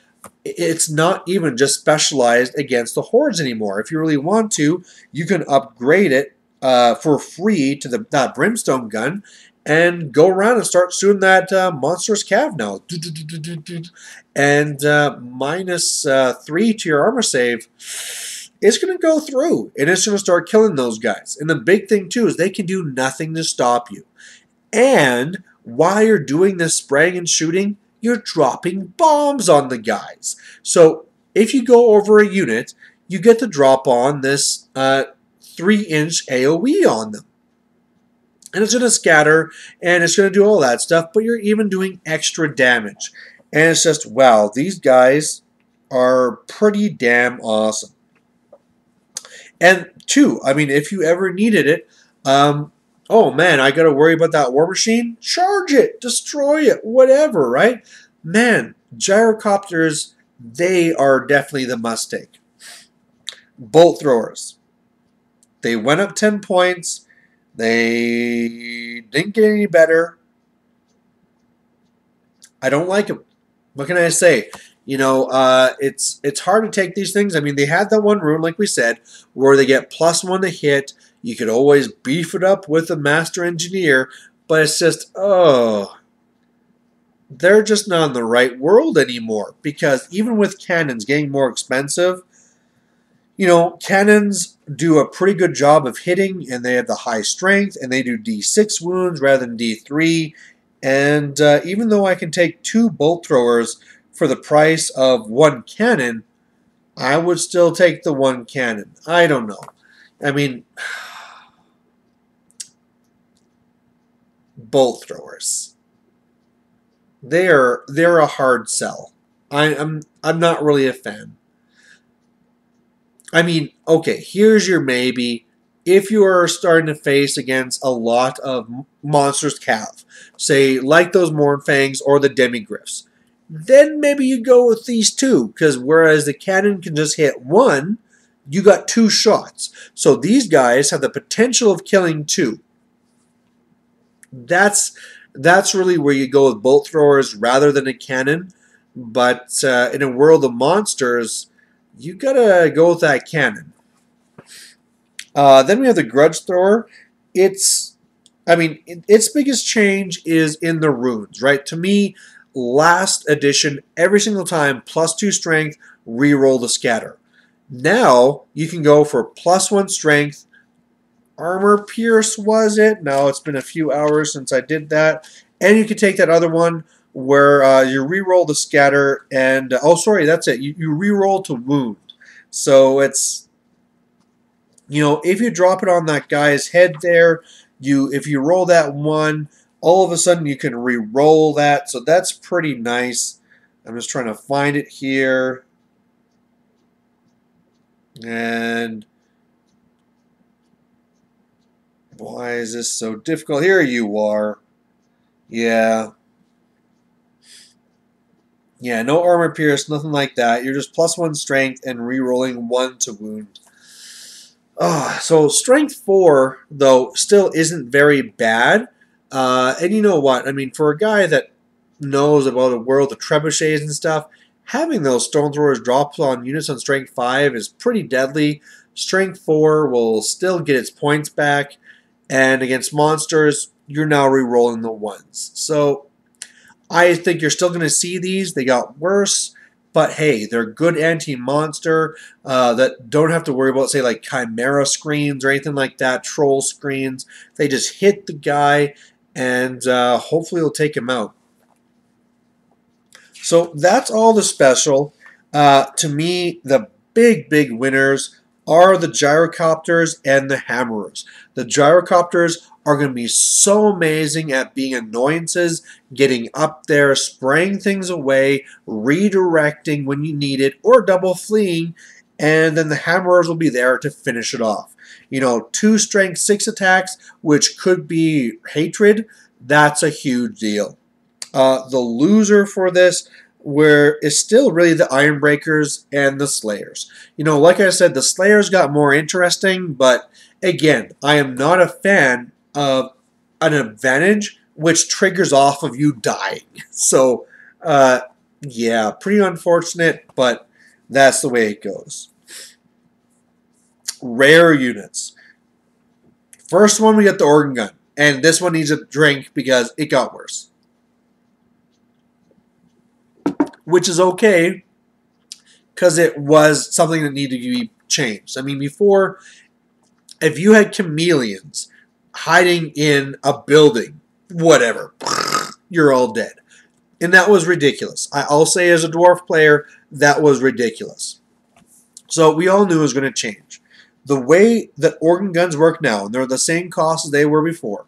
it's not even just specialized against the hordes anymore. If you really want to, you can upgrade it for free to that brimstone gun and go around and start shooting that monstrous cav now. And -3 to your armor save. It's going to go through, and it's going to start killing those guys. And the big thing, too, is they can do nothing to stop you. And while you're doing this spraying and shooting, you're dropping bombs on the guys. So if you go over a unit, you get to drop on this 3-inch AoE on them. And it's going to scatter, and it's going to do all that stuff, but you're even doing extra damage. And it's just, wow, these guys are pretty damn awesome. And 2, I mean, if you ever needed it, oh man, I got to worry about that war machine? Charge it, destroy it, whatever, right? Man, gyrocopters, they are definitely the must take. Bolt throwers. They went up 10 points. They didn't get any better. I don't like them. What can I say? You know, it's hard to take these things. I mean, they had that one rune, like we said, where they get +1 to hit. You could always beef it up with a master engineer, but it's just, oh, they're just not in the right world anymore. Because even with cannons getting more expensive, you know, cannons do a pretty good job of hitting, and they have the high strength, and they do D6 wounds rather than D3. And even though I can take 2 bolt throwers for the price of 1 cannon, I would still take the 1 cannon. I don't know. I mean, bolt throwers. They're a hard sell. I'm not really a fan. I mean, okay, here's your maybe. If you are starting to face against a lot of monsters cav, say like those Mornfangs or the Demigryphs, then maybe you go with these 2, because whereas the cannon can just hit 1, you got 2 shots. So these guys have the potential of killing 2. That's really where you go with bolt throwers rather than a cannon. But in a world of monsters, you gotta go with that cannon. Then we have the grudge thrower. Its biggest change is in the runes, right? To me, last edition, every single time, +2 strength, reroll the scatter. Now, you can go for +1 strength, armor pierce, was it? Now, it's been a few hours since I did that. And you can take that other one where you reroll the scatter, and, oh, sorry, that's it. You reroll to wound. So, it's, you know, if you drop it on that guy's head there, if you roll that 1, all of a sudden you can re-roll that, so that's pretty nice. I'm just trying to find it here. And why is this so difficult? Here you are. Yeah. Yeah, no armor pierce, nothing like that. You're just +1 strength and re-rolling 1 to wound. So strength 4, though, still isn't very bad. And you know what? I mean, for a guy that knows about a world of trebuchets and stuff, having those stone throwers drop on units on strength 5 is pretty deadly. Strength 4 will still get its points back, and against monsters, you're now re-rolling the 1s. So I think you're still going to see these. They got worse, but hey, they're good anti-monster that don't have to worry about, say, like chimera screens or anything like that, troll screens. They just hit the guy, and hopefully it'll take him out. So that's all the special. To me, the big winners are the gyrocopters and the hammerers. The gyrocopters are going to be so amazing at being annoyances, getting up there, spraying things away, redirecting when you need it, or double fleeing, and then the hammerers will be there to finish it off. You know, 2 strength 6 attacks, which could be hatred, that's a huge deal. The loser for this is still really the Ironbreakers and the Slayers. You know, like I said, the Slayers got more interesting, but again, I am not a fan of an advantage which triggers off of you dying. So, yeah, pretty unfortunate, but that's the way it goes. Rare units. First one, we got the organ gun. And this one needs a drink because it got worse. Which is okay, because it was something that needed to be changed. I mean, before, if you had chameleons hiding in a building, whatever, you're all dead. And that was ridiculous. I'll say as a dwarf player, that was ridiculous. So we all knew it was going to change. The way that organ guns work now, and they're the same cost as they were before,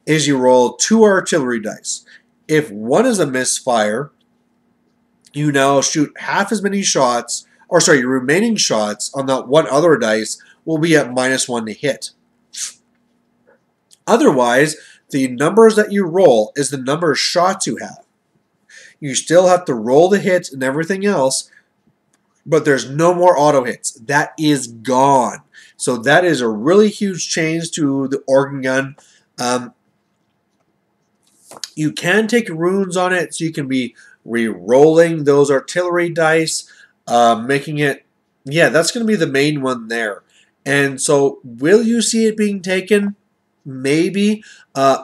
is you roll 2 artillery dice. If one is a misfire, you now shoot half as many shots, or sorry, your remaining shots on that one other dice will be at -1 to hit. Otherwise, the numbers that you roll is the number of shots you have. You still have to roll the hits and everything else, but there's no more auto hits. That is gone. So that is a really huge change to the organ gun. You can take runes on it, so you can be re-rolling those artillery dice, making it, yeah, that's going to be the main one there. And so will you see it being taken? Maybe.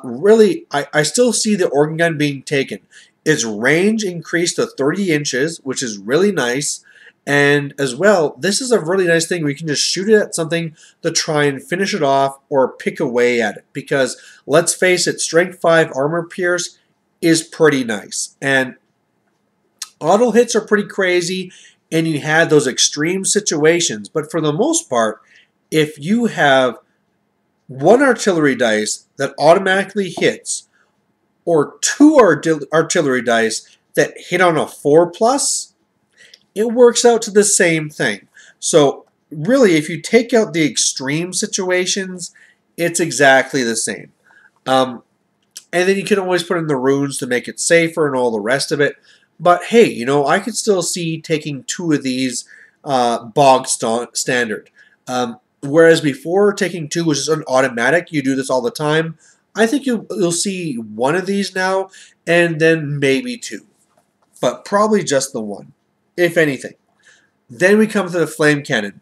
Really, I still see the organ gun being taken. Its range increased to 30 inches, which is really nice. And as well, this is a really nice thing where you can just shoot it at something to try and finish it off or pick away at it. Because let's face it, Strength 5 Armor Pierce is pretty nice. And auto hits are pretty crazy, and you had those extreme situations. But for the most part, if you have 1 artillery dice that automatically hits, or 2 artillery dice that hit on a 4+, it works out to the same thing. So really, if you take out the extreme situations, it's exactly the same. And then you can always put in the runes to make it safer and all the rest of it. But hey, you know, I could still see taking 2 of these bog standard. Whereas before, taking 2 was just an automatic. You do this all the time. I think you'll see 1 of these now, and then maybe 2. But probably just the 1, if anything. Then we come to the flame cannon.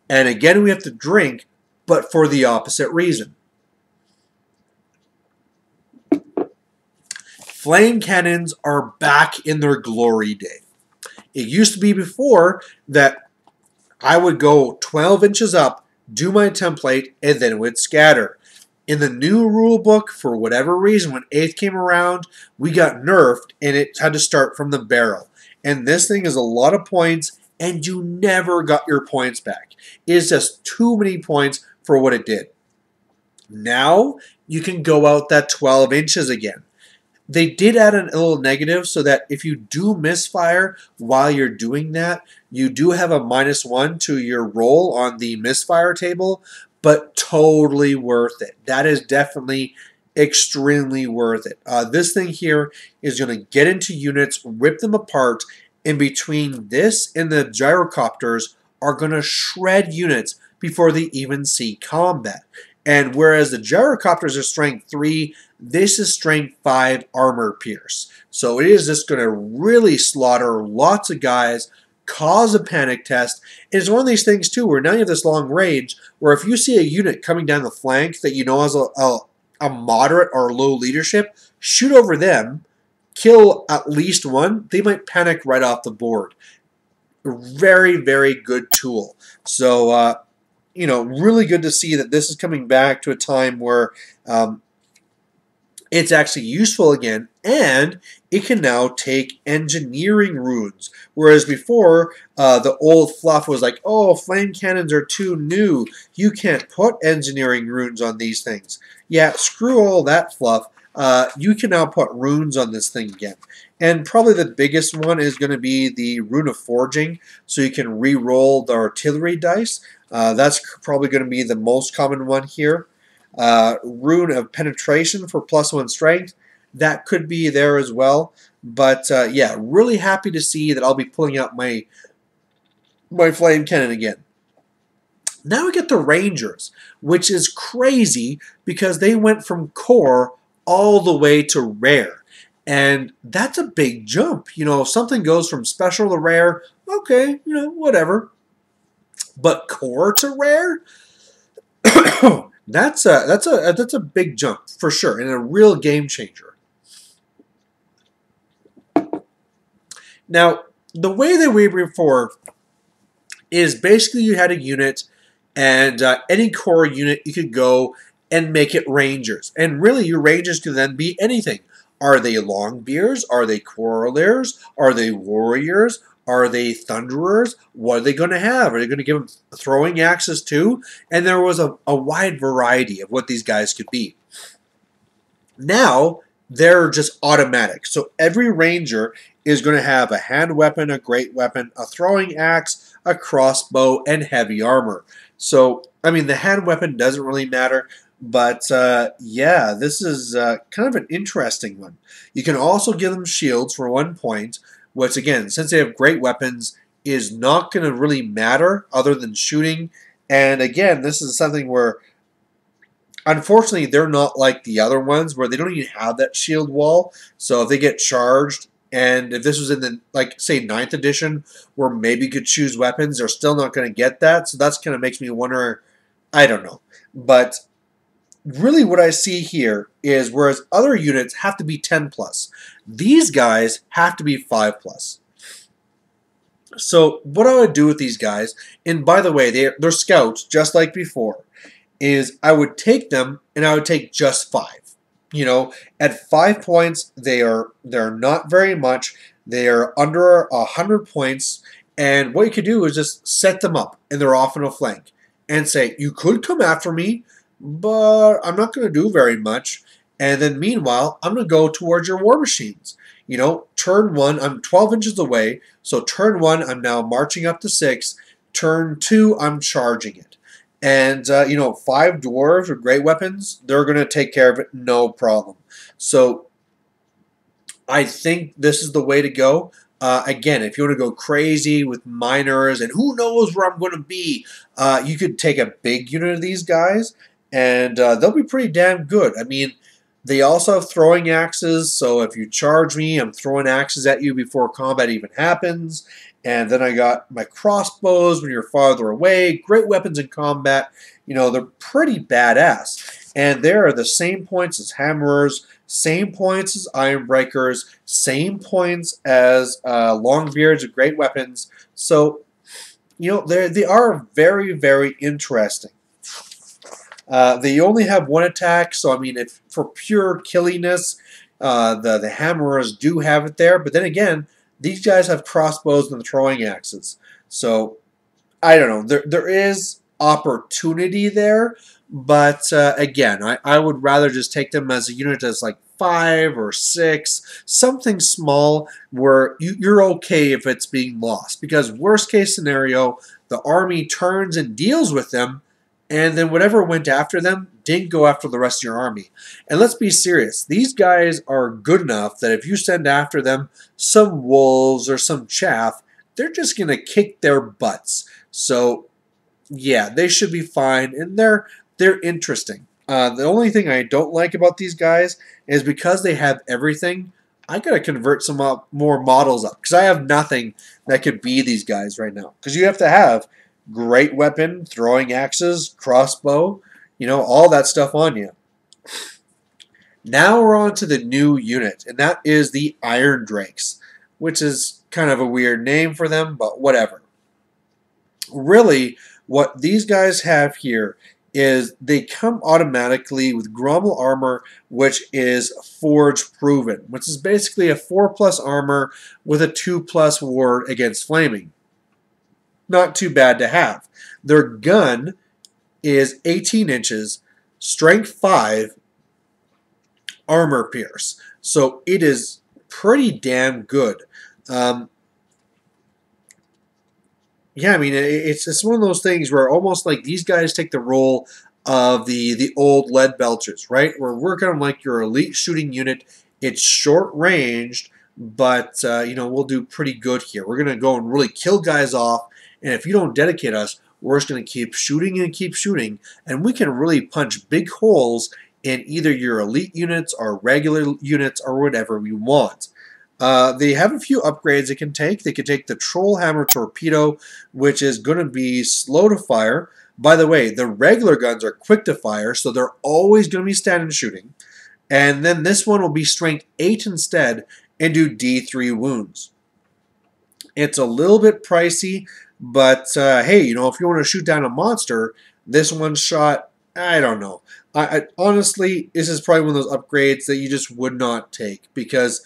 And again, we have to drink, but for the opposite reason. Flame cannons are back in their glory day. It used to be before that I would go 12 inches up, do my template, and then it would scatter. In the new rule book, for whatever reason, when 8th came around, we got nerfed, and it had to start from the barrel. And this thing is a lot of points, and you never got your points back. It is just too many points for what it did. Now, you can go out that 12 inches again. They did add a little negative so that if you do misfire while you're doing that, you do have a -1 to your roll on the misfire table, but totally worth it. That is definitely extremely worth it. This thing here is going to get into units, rip them apart, and between this and the gyrocopters are going to shred units before they even see combat. And whereas the gyrocopters are strength 3, this is strength 5 armor pierce. So it is just going to really slaughter lots of guys, cause a panic test. And it's one of these things too where now you have this long range where if you see a unit coming down the flank that you know has a moderate or low leadership, shoot over them, kill at least 1, they might panic right off the board. Very, very good tool. So, you know, really good to see that this is coming back to a time where it's actually useful again, and it can now take engineering runes. Whereas before, the old fluff was like, oh, flame cannons are too new. You can't put engineering runes on these things. Yeah, screw all that fluff. You can now put runes on this thing again. And probably the biggest one is going to be the Rune of Forging, so you can re-roll the artillery dice. That's probably going to be the most common one here. Rune of Penetration for +1 strength. That could be there as well. But yeah, really happy to see that I'll be pulling out my flame cannon again. Now we get the Rangers, which is crazy because they went from core all the way to rare. And that's a big jump. You know, if something goes from special to rare, okay, you know, whatever. But core to rare? That's a big jump for sure, and a real game changer. Now, the way that we were before is basically you had a unit, and any core unit you could go and make it Rangers. And really, your Rangers can then be anything. Are they Longbeards? Are they Quarrelers? Are they Warriors? Are they Thunderers? What are they going to have? Are they going to give them throwing axes too? And there was a wide variety of what these guys could be. Now, they're just automatic. So every Ranger is going to have a hand weapon, a great weapon, a throwing axe, a crossbow, and heavy armor. So, I mean, the hand weapon doesn't really matter. But, yeah, this is kind of an interesting one. You can also give them shields for 1 point, which, again, since they have great weapons, is not going to really matter other than shooting. And, again, this is something where, unfortunately, they're not like the other ones where they don't even have that shield wall. So if they get charged, and if this was in the, like, say, 9th edition, where maybe you could choose weapons, they're still not going to get that. So that's kind of makes me wonder, I don't know. But really what I see here is whereas other units have to be 10+, these guys have to be 5+. So what I would do with these guys, and by the way, they're scouts just like before, is I would take them and I would take just 5. You know, at 5 points, they're not very much. They are under 100 points, and what you could do is just set them up and they're off on a flank and say, you could come after me, but I'm not going to do very much. And then meanwhile, I'm going to go towards your war machines. You know, turn 1, I'm 12 inches away. So turn 1, I'm now marching up to 6. Turn 2, I'm charging it. And, you know, 5 dwarves with great weapons, they're going to take care of it, no problem. So I think this is the way to go. Again, if you want to go crazy with miners and who knows where I'm going to be, you could take a big unit of these guys. And they'll be pretty damn good. I mean, they also have throwing axes, so if you charge me, I'm throwing axes at you before combat even happens. And then I got my crossbows when you're farther away. Great weapons in combat. You know, they're pretty badass. And they are the same points as hammerers, same points as ironbreakers, same points as longbeards with great weapons. So, you know, they are very, very interesting. They only have 1 attack, so I mean, if for pure killiness, the hammerers do have it there. But then again, these guys have crossbows and throwing axes. So I don't know. There is opportunity there, but again, I would rather just take them as a unit as like 5 or 6, something small where you're okay if it's being lost. Because worst case scenario, the army turns and deals with them. And then whatever went after them didn't go after the rest of your army. And let's be serious. These guys are good enough that if you send after them some wolves or some chaff, they're just going to kick their butts. So, yeah, they should be fine. And they're interesting. The only thing I don't like about these guys is because they have everything, I got to convert some more models up. Because I have nothing that could be these guys right now. Because you have to have great weapon, throwing axes, crossbow, you know, all that stuff on you. Now we're on to the new unit, and that is the Iron Drakes, which is kind of a weird name for them, but whatever. Really, what these guys have here is they come automatically with Grommel armor, which is forge proven, which is basically a 4+ armor with a 2+ ward against flaming. Not too bad to have. Their gun is 18 inches, strength 5, armor pierce. So it is pretty damn good. Yeah, I mean, it's one of those things where almost like these guys take the role of the old lead belchers, right? We're working on like your elite shooting unit. It's short ranged, but you know, we'll do pretty good here. We're gonna go and really kill guys off, and if you don't dedicate us, we're just gonna keep shooting and keep shooting, and we can really punch big holes in either your elite units or regular units or whatever we want. They have a few upgrades they can take. They can take the Troll Hammer Torpedo, which is going to be slow to fire. By the way, the regular guns are quick to fire, so they're always going to be standing shooting. And then this one will be strength 8 instead and do D3 wounds. It's a little bit pricey, but hey, you know, if you want to shoot down a monster, this one shot, I don't know. Honestly, this is probably one of those upgrades that you just would not take because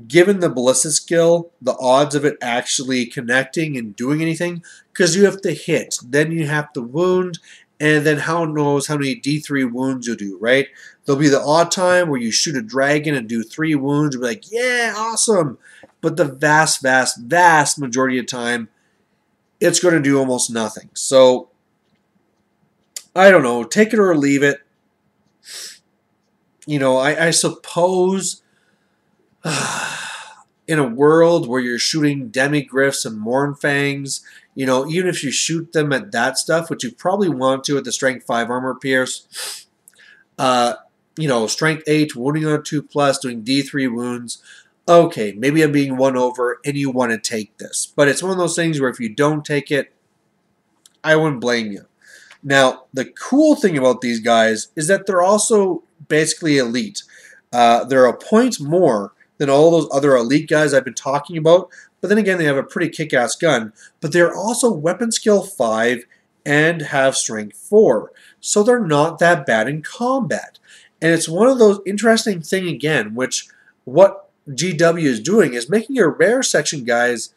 given the ballista skill, the odds of it actually connecting and doing anything, because you have to hit, then you have to wound, and then how knows how many D3 wounds you'll do, right? There'll be the odd time where you shoot a dragon and do 3 wounds, you'll be like, yeah, awesome. But the vast majority of the time, it's going to do almost nothing. So, I don't know, take it or leave it. You know, I suppose in a world where you're shooting Demigryphs and Mournfangs, you know, even if you shoot them at that stuff, which you probably want to at the strength 5 armor pierce, you know, strength 8, wounding on a 2+, doing D3 wounds, okay, maybe I'm being won over and you want to take this. But it's one of those things where if you don't take it, I wouldn't blame you. Now, the cool thing about these guys is that they're also basically elite. They're a point more than all those other elite guys I've been talking about, but then again, they have a pretty kick-ass gun, but they're also weapon skill 5 and have strength 4, so they're not that bad in combat. And it's one of those interesting thing again, which what GW is doing is making your rare section guys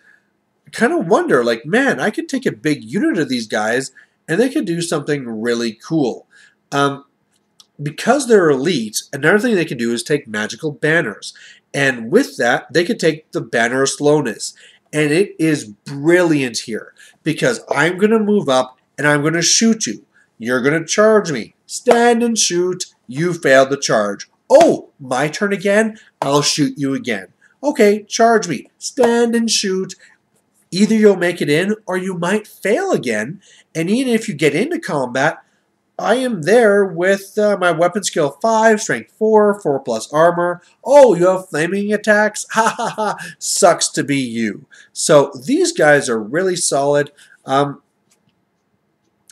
kind of wonder, like, man, I could take a big unit of these guys, and they could do something really cool. Because they're elite, another thing they can do is take magical banners. And with that, they could take the banner of slowness. And it is brilliant here. Because I'm going to move up and I'm going to shoot you. You're going to charge me. Stand and shoot. You failed the charge. Oh, my turn again? I'll shoot you again. Okay, charge me. Stand and shoot. Either you'll make it in or you might fail again. And even if you get into combat, I am there with my weapon skill 5, strength 4, 4+ armor. Oh, you have flaming attacks? Ha ha ha. Sucks to be you. So these guys are really solid.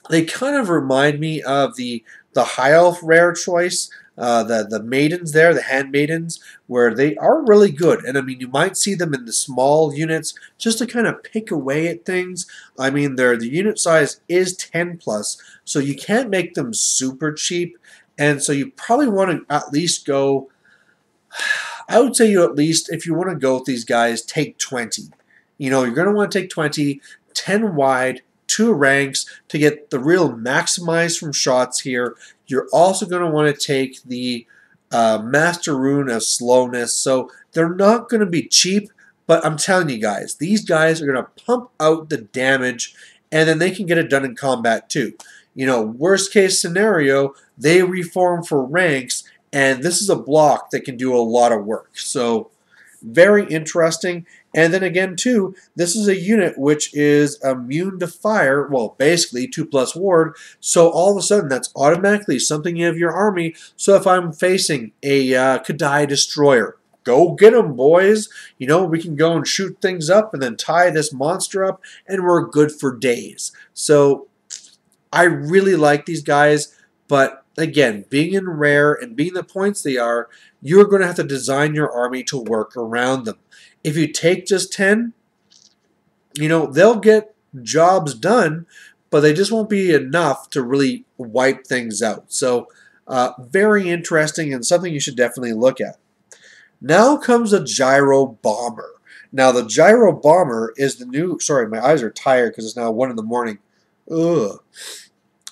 They kind of remind me of the High Elf rare choice. The maidens there, the hand maidens, where they are really good. And I mean, you might see them in the small units just to kind of pick away at things. I mean, the unit size is 10+, so you can't make them super cheap. And so you probably want to at least go, I would say you at least, if you want to go with these guys, take 20. You know, you're going to want to take 20, 10 wide, 2 ranks to get the real maximize from shots here. You're also going to want to take the Master Rune of Slowness. So they're not going to be cheap, but I'm telling you guys, these guys are going to pump out the damage, and then they can get it done in combat too. You know, worst case scenario, they reform for ranks, and this is a block that can do a lot of work. So very interesting. And then again, too, this is a unit which is immune to fire, well, basically 2+ ward, so all of a sudden that's automatically something in your army. So if I'm facing a Kadai Destroyer, go get them, boys. You know, we can go and shoot things up and then tie this monster up, and we're good for days. So I really like these guys, but again, being in rare and being the points they are, you're going to have to design your army to work around them. If you take just 10, you know, they'll get jobs done, but they just won't be enough to really wipe things out. So very interesting and something you should definitely look at. Now comes the Gyro Bomber. Now the Gyro Bomber is the new, sorry, my eyes are tired because it's now 1 in the morning. Ugh.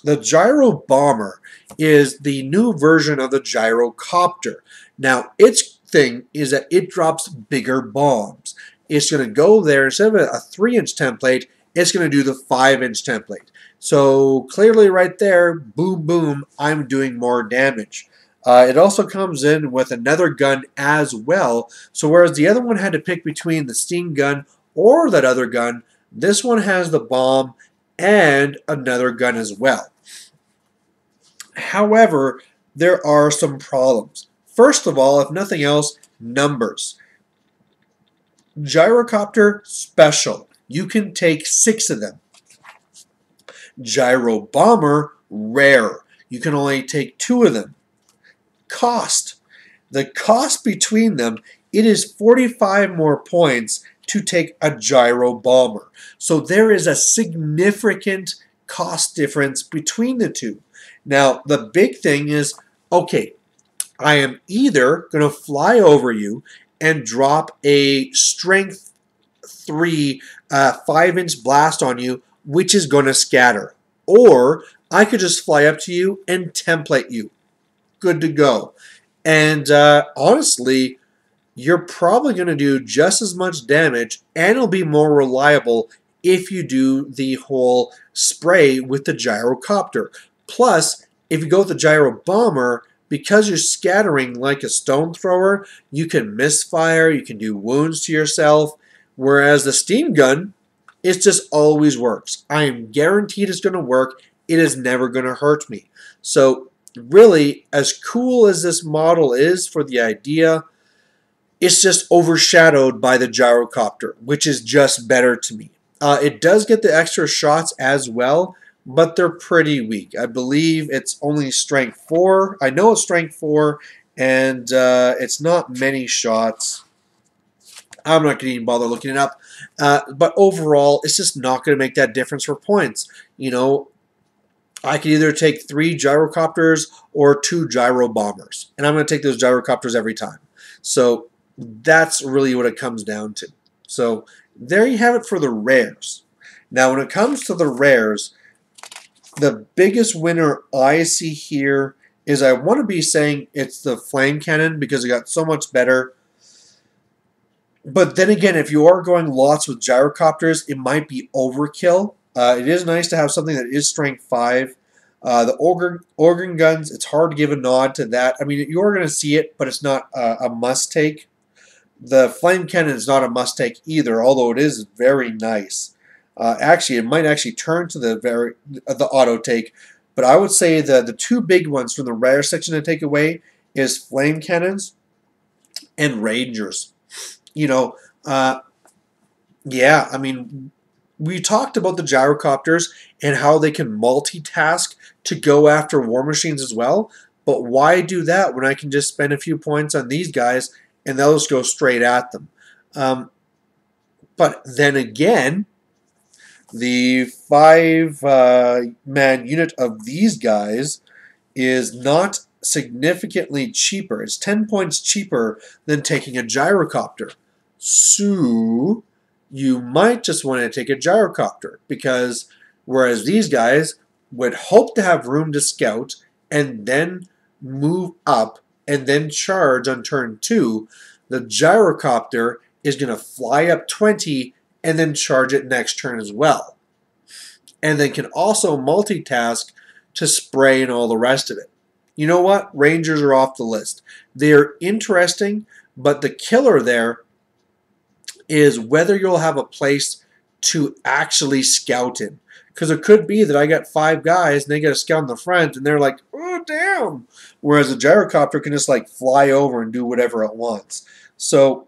The Gyro Bomber is the new version of the Gyrocopter. Now its thing is that it drops bigger bombs. It's going to go there, instead of a 3-inch template, it's going to do the 5-inch template. So clearly right there, boom, boom, I'm doing more damage. It also comes in with another gun as well. So whereas the other one had to pick between the steam gun or that other gun, this one has the bomb and another gun as well. However, there are some problems. First of all, if nothing else, numbers. Gyrocopter Special. You can take 6 of them. Gyro Bomber Rare. You can only take 2 of them. Cost. The cost between them, it is 45 more points to take a Gyro Bomber. So there is a significant cost difference between the two. Now, the big thing is, okay, I am either going to fly over you and drop a strength 3 5-inch blast on you, which is going to scatter. Or I could just fly up to you and template you. Good to go. And honestly, you're probably going to do just as much damage, and it'll be more reliable if you do the whole spray with the Gyrocopter. Plus, if you go with the Gyro Bomber, because you're scattering like a stone thrower, you can misfire, you can do wounds to yourself, whereas the steam gun, it just always works. I am guaranteed it's going to work. It is never going to hurt me. So really, as cool as this model is for the idea, it's just overshadowed by the Gyrocopter, which is just better to me. It does get the extra shots as well, but they're pretty weak. I believe it's only strength 4. I know it's strength 4, and it's not many shots. I'm not going to even bother looking it up. But overall, it's just not going to make that difference for points. You know, I could either take 3 Gyrocopters or 2 Gyro Bombers. And I'm going to take those Gyrocopters every time. So that's really what it comes down to. So there you have it for the rares. Now when it comes to the rares, the biggest winner I see here is, I want to be saying it's the Flame Cannon because it got so much better. But then again, if you are going lots with Gyrocopters, it might be overkill. It is nice to have something that is strength 5. The Organ Guns, it's hard to give a nod to that. I mean, you're going to see it, but it's not a must-take. The Flame Cannon is not a must-take either, although it is very nice. Actually, it might actually turn to the auto-take, but I would say the 2 big ones from the rare section to take away is Flame Cannons and Rangers. You know, yeah, I mean, we talked about the Gyrocopters and how they can multitask to go after war machines as well, but why do that when I can just spend a few points on these guys and they'll just go straight at them? But then again, the 5-man unit of these guys is not significantly cheaper. It's 10 points cheaper than taking a Gyrocopter. So you might just want to take a Gyrocopter, because whereas these guys would hope to have room to scout and then move up and then charge on turn 2, the Gyrocopter is going to fly up 20 and then charge it next turn as well. And then can also multitask to spray and all the rest of it. You know what? Rangers are off the list. They're interesting, but the killer there is whether you'll have a place to actually scout in. Because it could be that I got 5 guys and they get a scout in the front and they're like, oh, damn. Whereas a Gyrocopter can just like fly over and do whatever it wants. So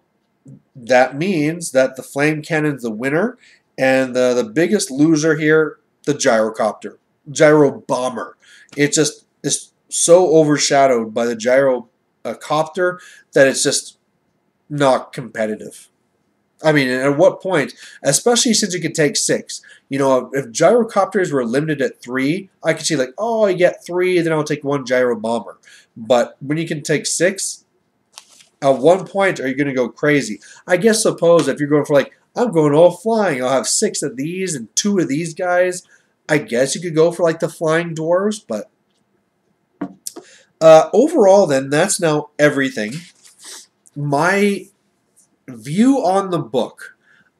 that means that the Flame Cannon's the winner, and the biggest loser here, the Gyrocopter, Gyro Bomber. It just is so overshadowed by the Gyrocopter that it's just not competitive. I mean, at what point, especially since you could take 6, you know, if gyrocopters were limited at 3, I could see like, oh, I get 3, then I'll take 1 gyro bomber. But when you can take 6, at one point are you going to go crazy? I guess suppose if you're going for like, I'm going all flying, I'll have 6 of these and 2 of these guys. I guess you could go for like the flying dwarves, but overall then, that's now everything. My view on the book,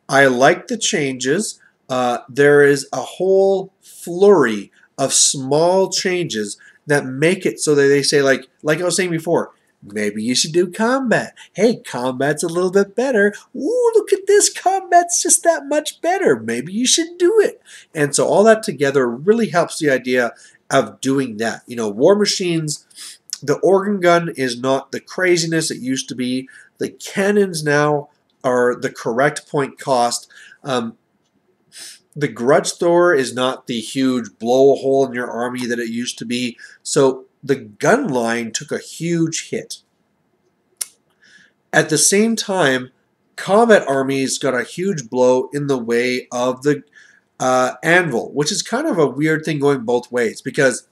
I like the changes. There is a whole flurry of small changes that make it so that they say, like I was saying before, maybe you should do combat. Hey, combat's a little bit better. Ooh, look at this. Combat's just that much better. Maybe you should do it. And so all that together really helps the idea of doing that. You know, War Machines, the organ gun is not the craziness it used to be. The cannons now are the correct point cost. The grudge thrower is not the huge blow a hole in your army that it used to be. So the gun line took a huge hit. At the same time, combat armies got a huge blow in the way of the anvil, which is kind of a weird thing going both ways, because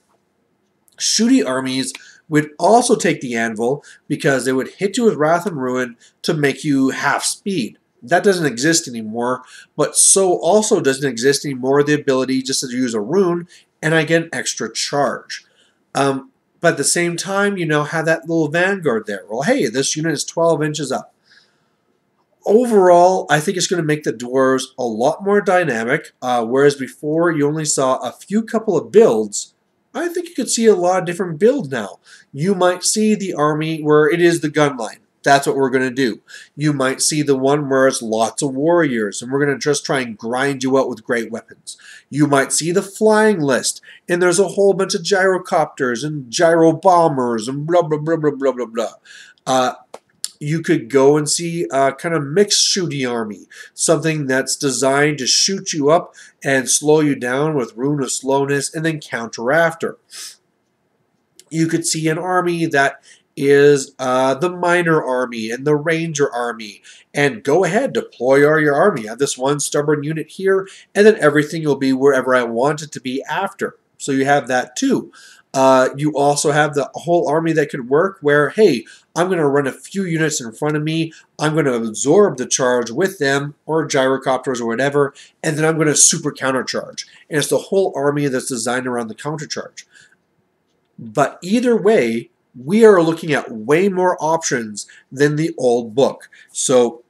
shooty armies would also take the anvil because they would hit you with Wrath and Ruin to make you half speed. That doesn't exist anymore, but so also doesn't exist anymore the ability just to use a rune and I get an extra charge. But at the same time, you now have that little vanguard there. Well, hey, this unit is 12 inches up. Overall, I think it's going to make the dwarves a lot more dynamic, whereas before you only saw a few couple of builds. I think you could see a lot of different builds now. You might see the army where it is the gun line. That's what we're going to do. You might see the one where it's lots of warriors, and we're going to just try and grind you out with great weapons. You might see the flying list, and there's a whole bunch of gyrocopters and gyro bombers and blah, blah, blah, blah, blah, blah, blah. You could go and see a kind of mixed shooty army, something that's designed to shoot you up and slow you down with Rune of Slowness and then counter after. You could see an army that is the minor army and the ranger army, and go ahead, deploy all your army. I have this one stubborn unit here, and then everything will be wherever I want it to be after. So you have that too. You also have the whole army that could work where, hey, I'm going to run a few units in front of me, I'm going to absorb the charge with them, or gyrocopters or whatever, and then I'm going to super countercharge. And it's the whole army that's designed around the countercharge. But either way, we are looking at way more options than the old book. So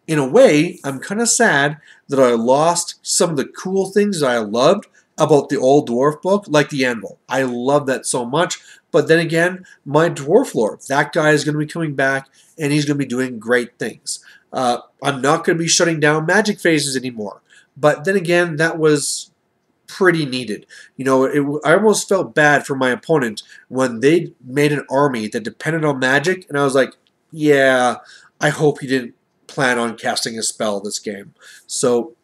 in a way, I'm kind of sad that I lost some of the cool things that I loved about the old dwarf book, like the anvil. I love that so much. But then again, my dwarf lord, that guy is going to be coming back and he's going to be doing great things. I'm not going to be shutting down magic phases anymore. But then again, that was pretty needed. You know, I almost felt bad for my opponent when they made an army that depended on magic, and I was like, yeah, I hope he didn't plan on casting a spell this game. So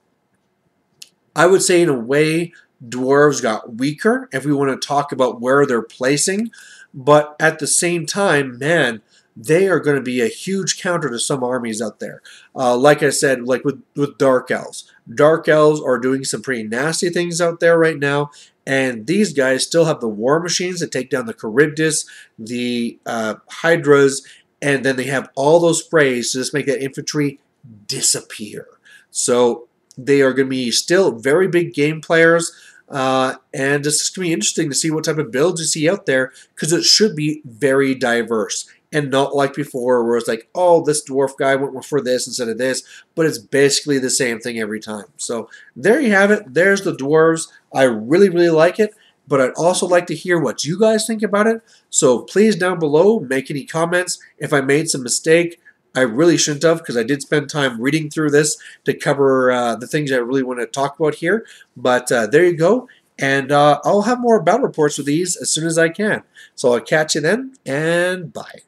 I would say in a way, dwarves got weaker if we want to talk about where they're placing, but at the same time, man, they are going to be a huge counter to some armies out there. Like I said, like with Dark Elves. Dark Elves are doing some pretty nasty things out there right now, and these guys still have the War Machines that take down the Charybdis, the Hydras, and then they have all those sprays to just make that infantry disappear. So they are going to be still very big game players, and it's going to be interesting to see what type of builds you see out there, because it should be very diverse. And not like before where it's like, oh, this dwarf guy went for this instead of this, but it's basically the same thing every time. So there you have it. There's the dwarves. I really, really like it, but I'd also like to hear what you guys think about it. So please down below, make any comments. If I made some mistake, I really shouldn't have, because I did spend time reading through this to cover the things I really want to talk about here. But there you go. And I'll have more battle reports with these as soon as I can. So I'll catch you then, and bye.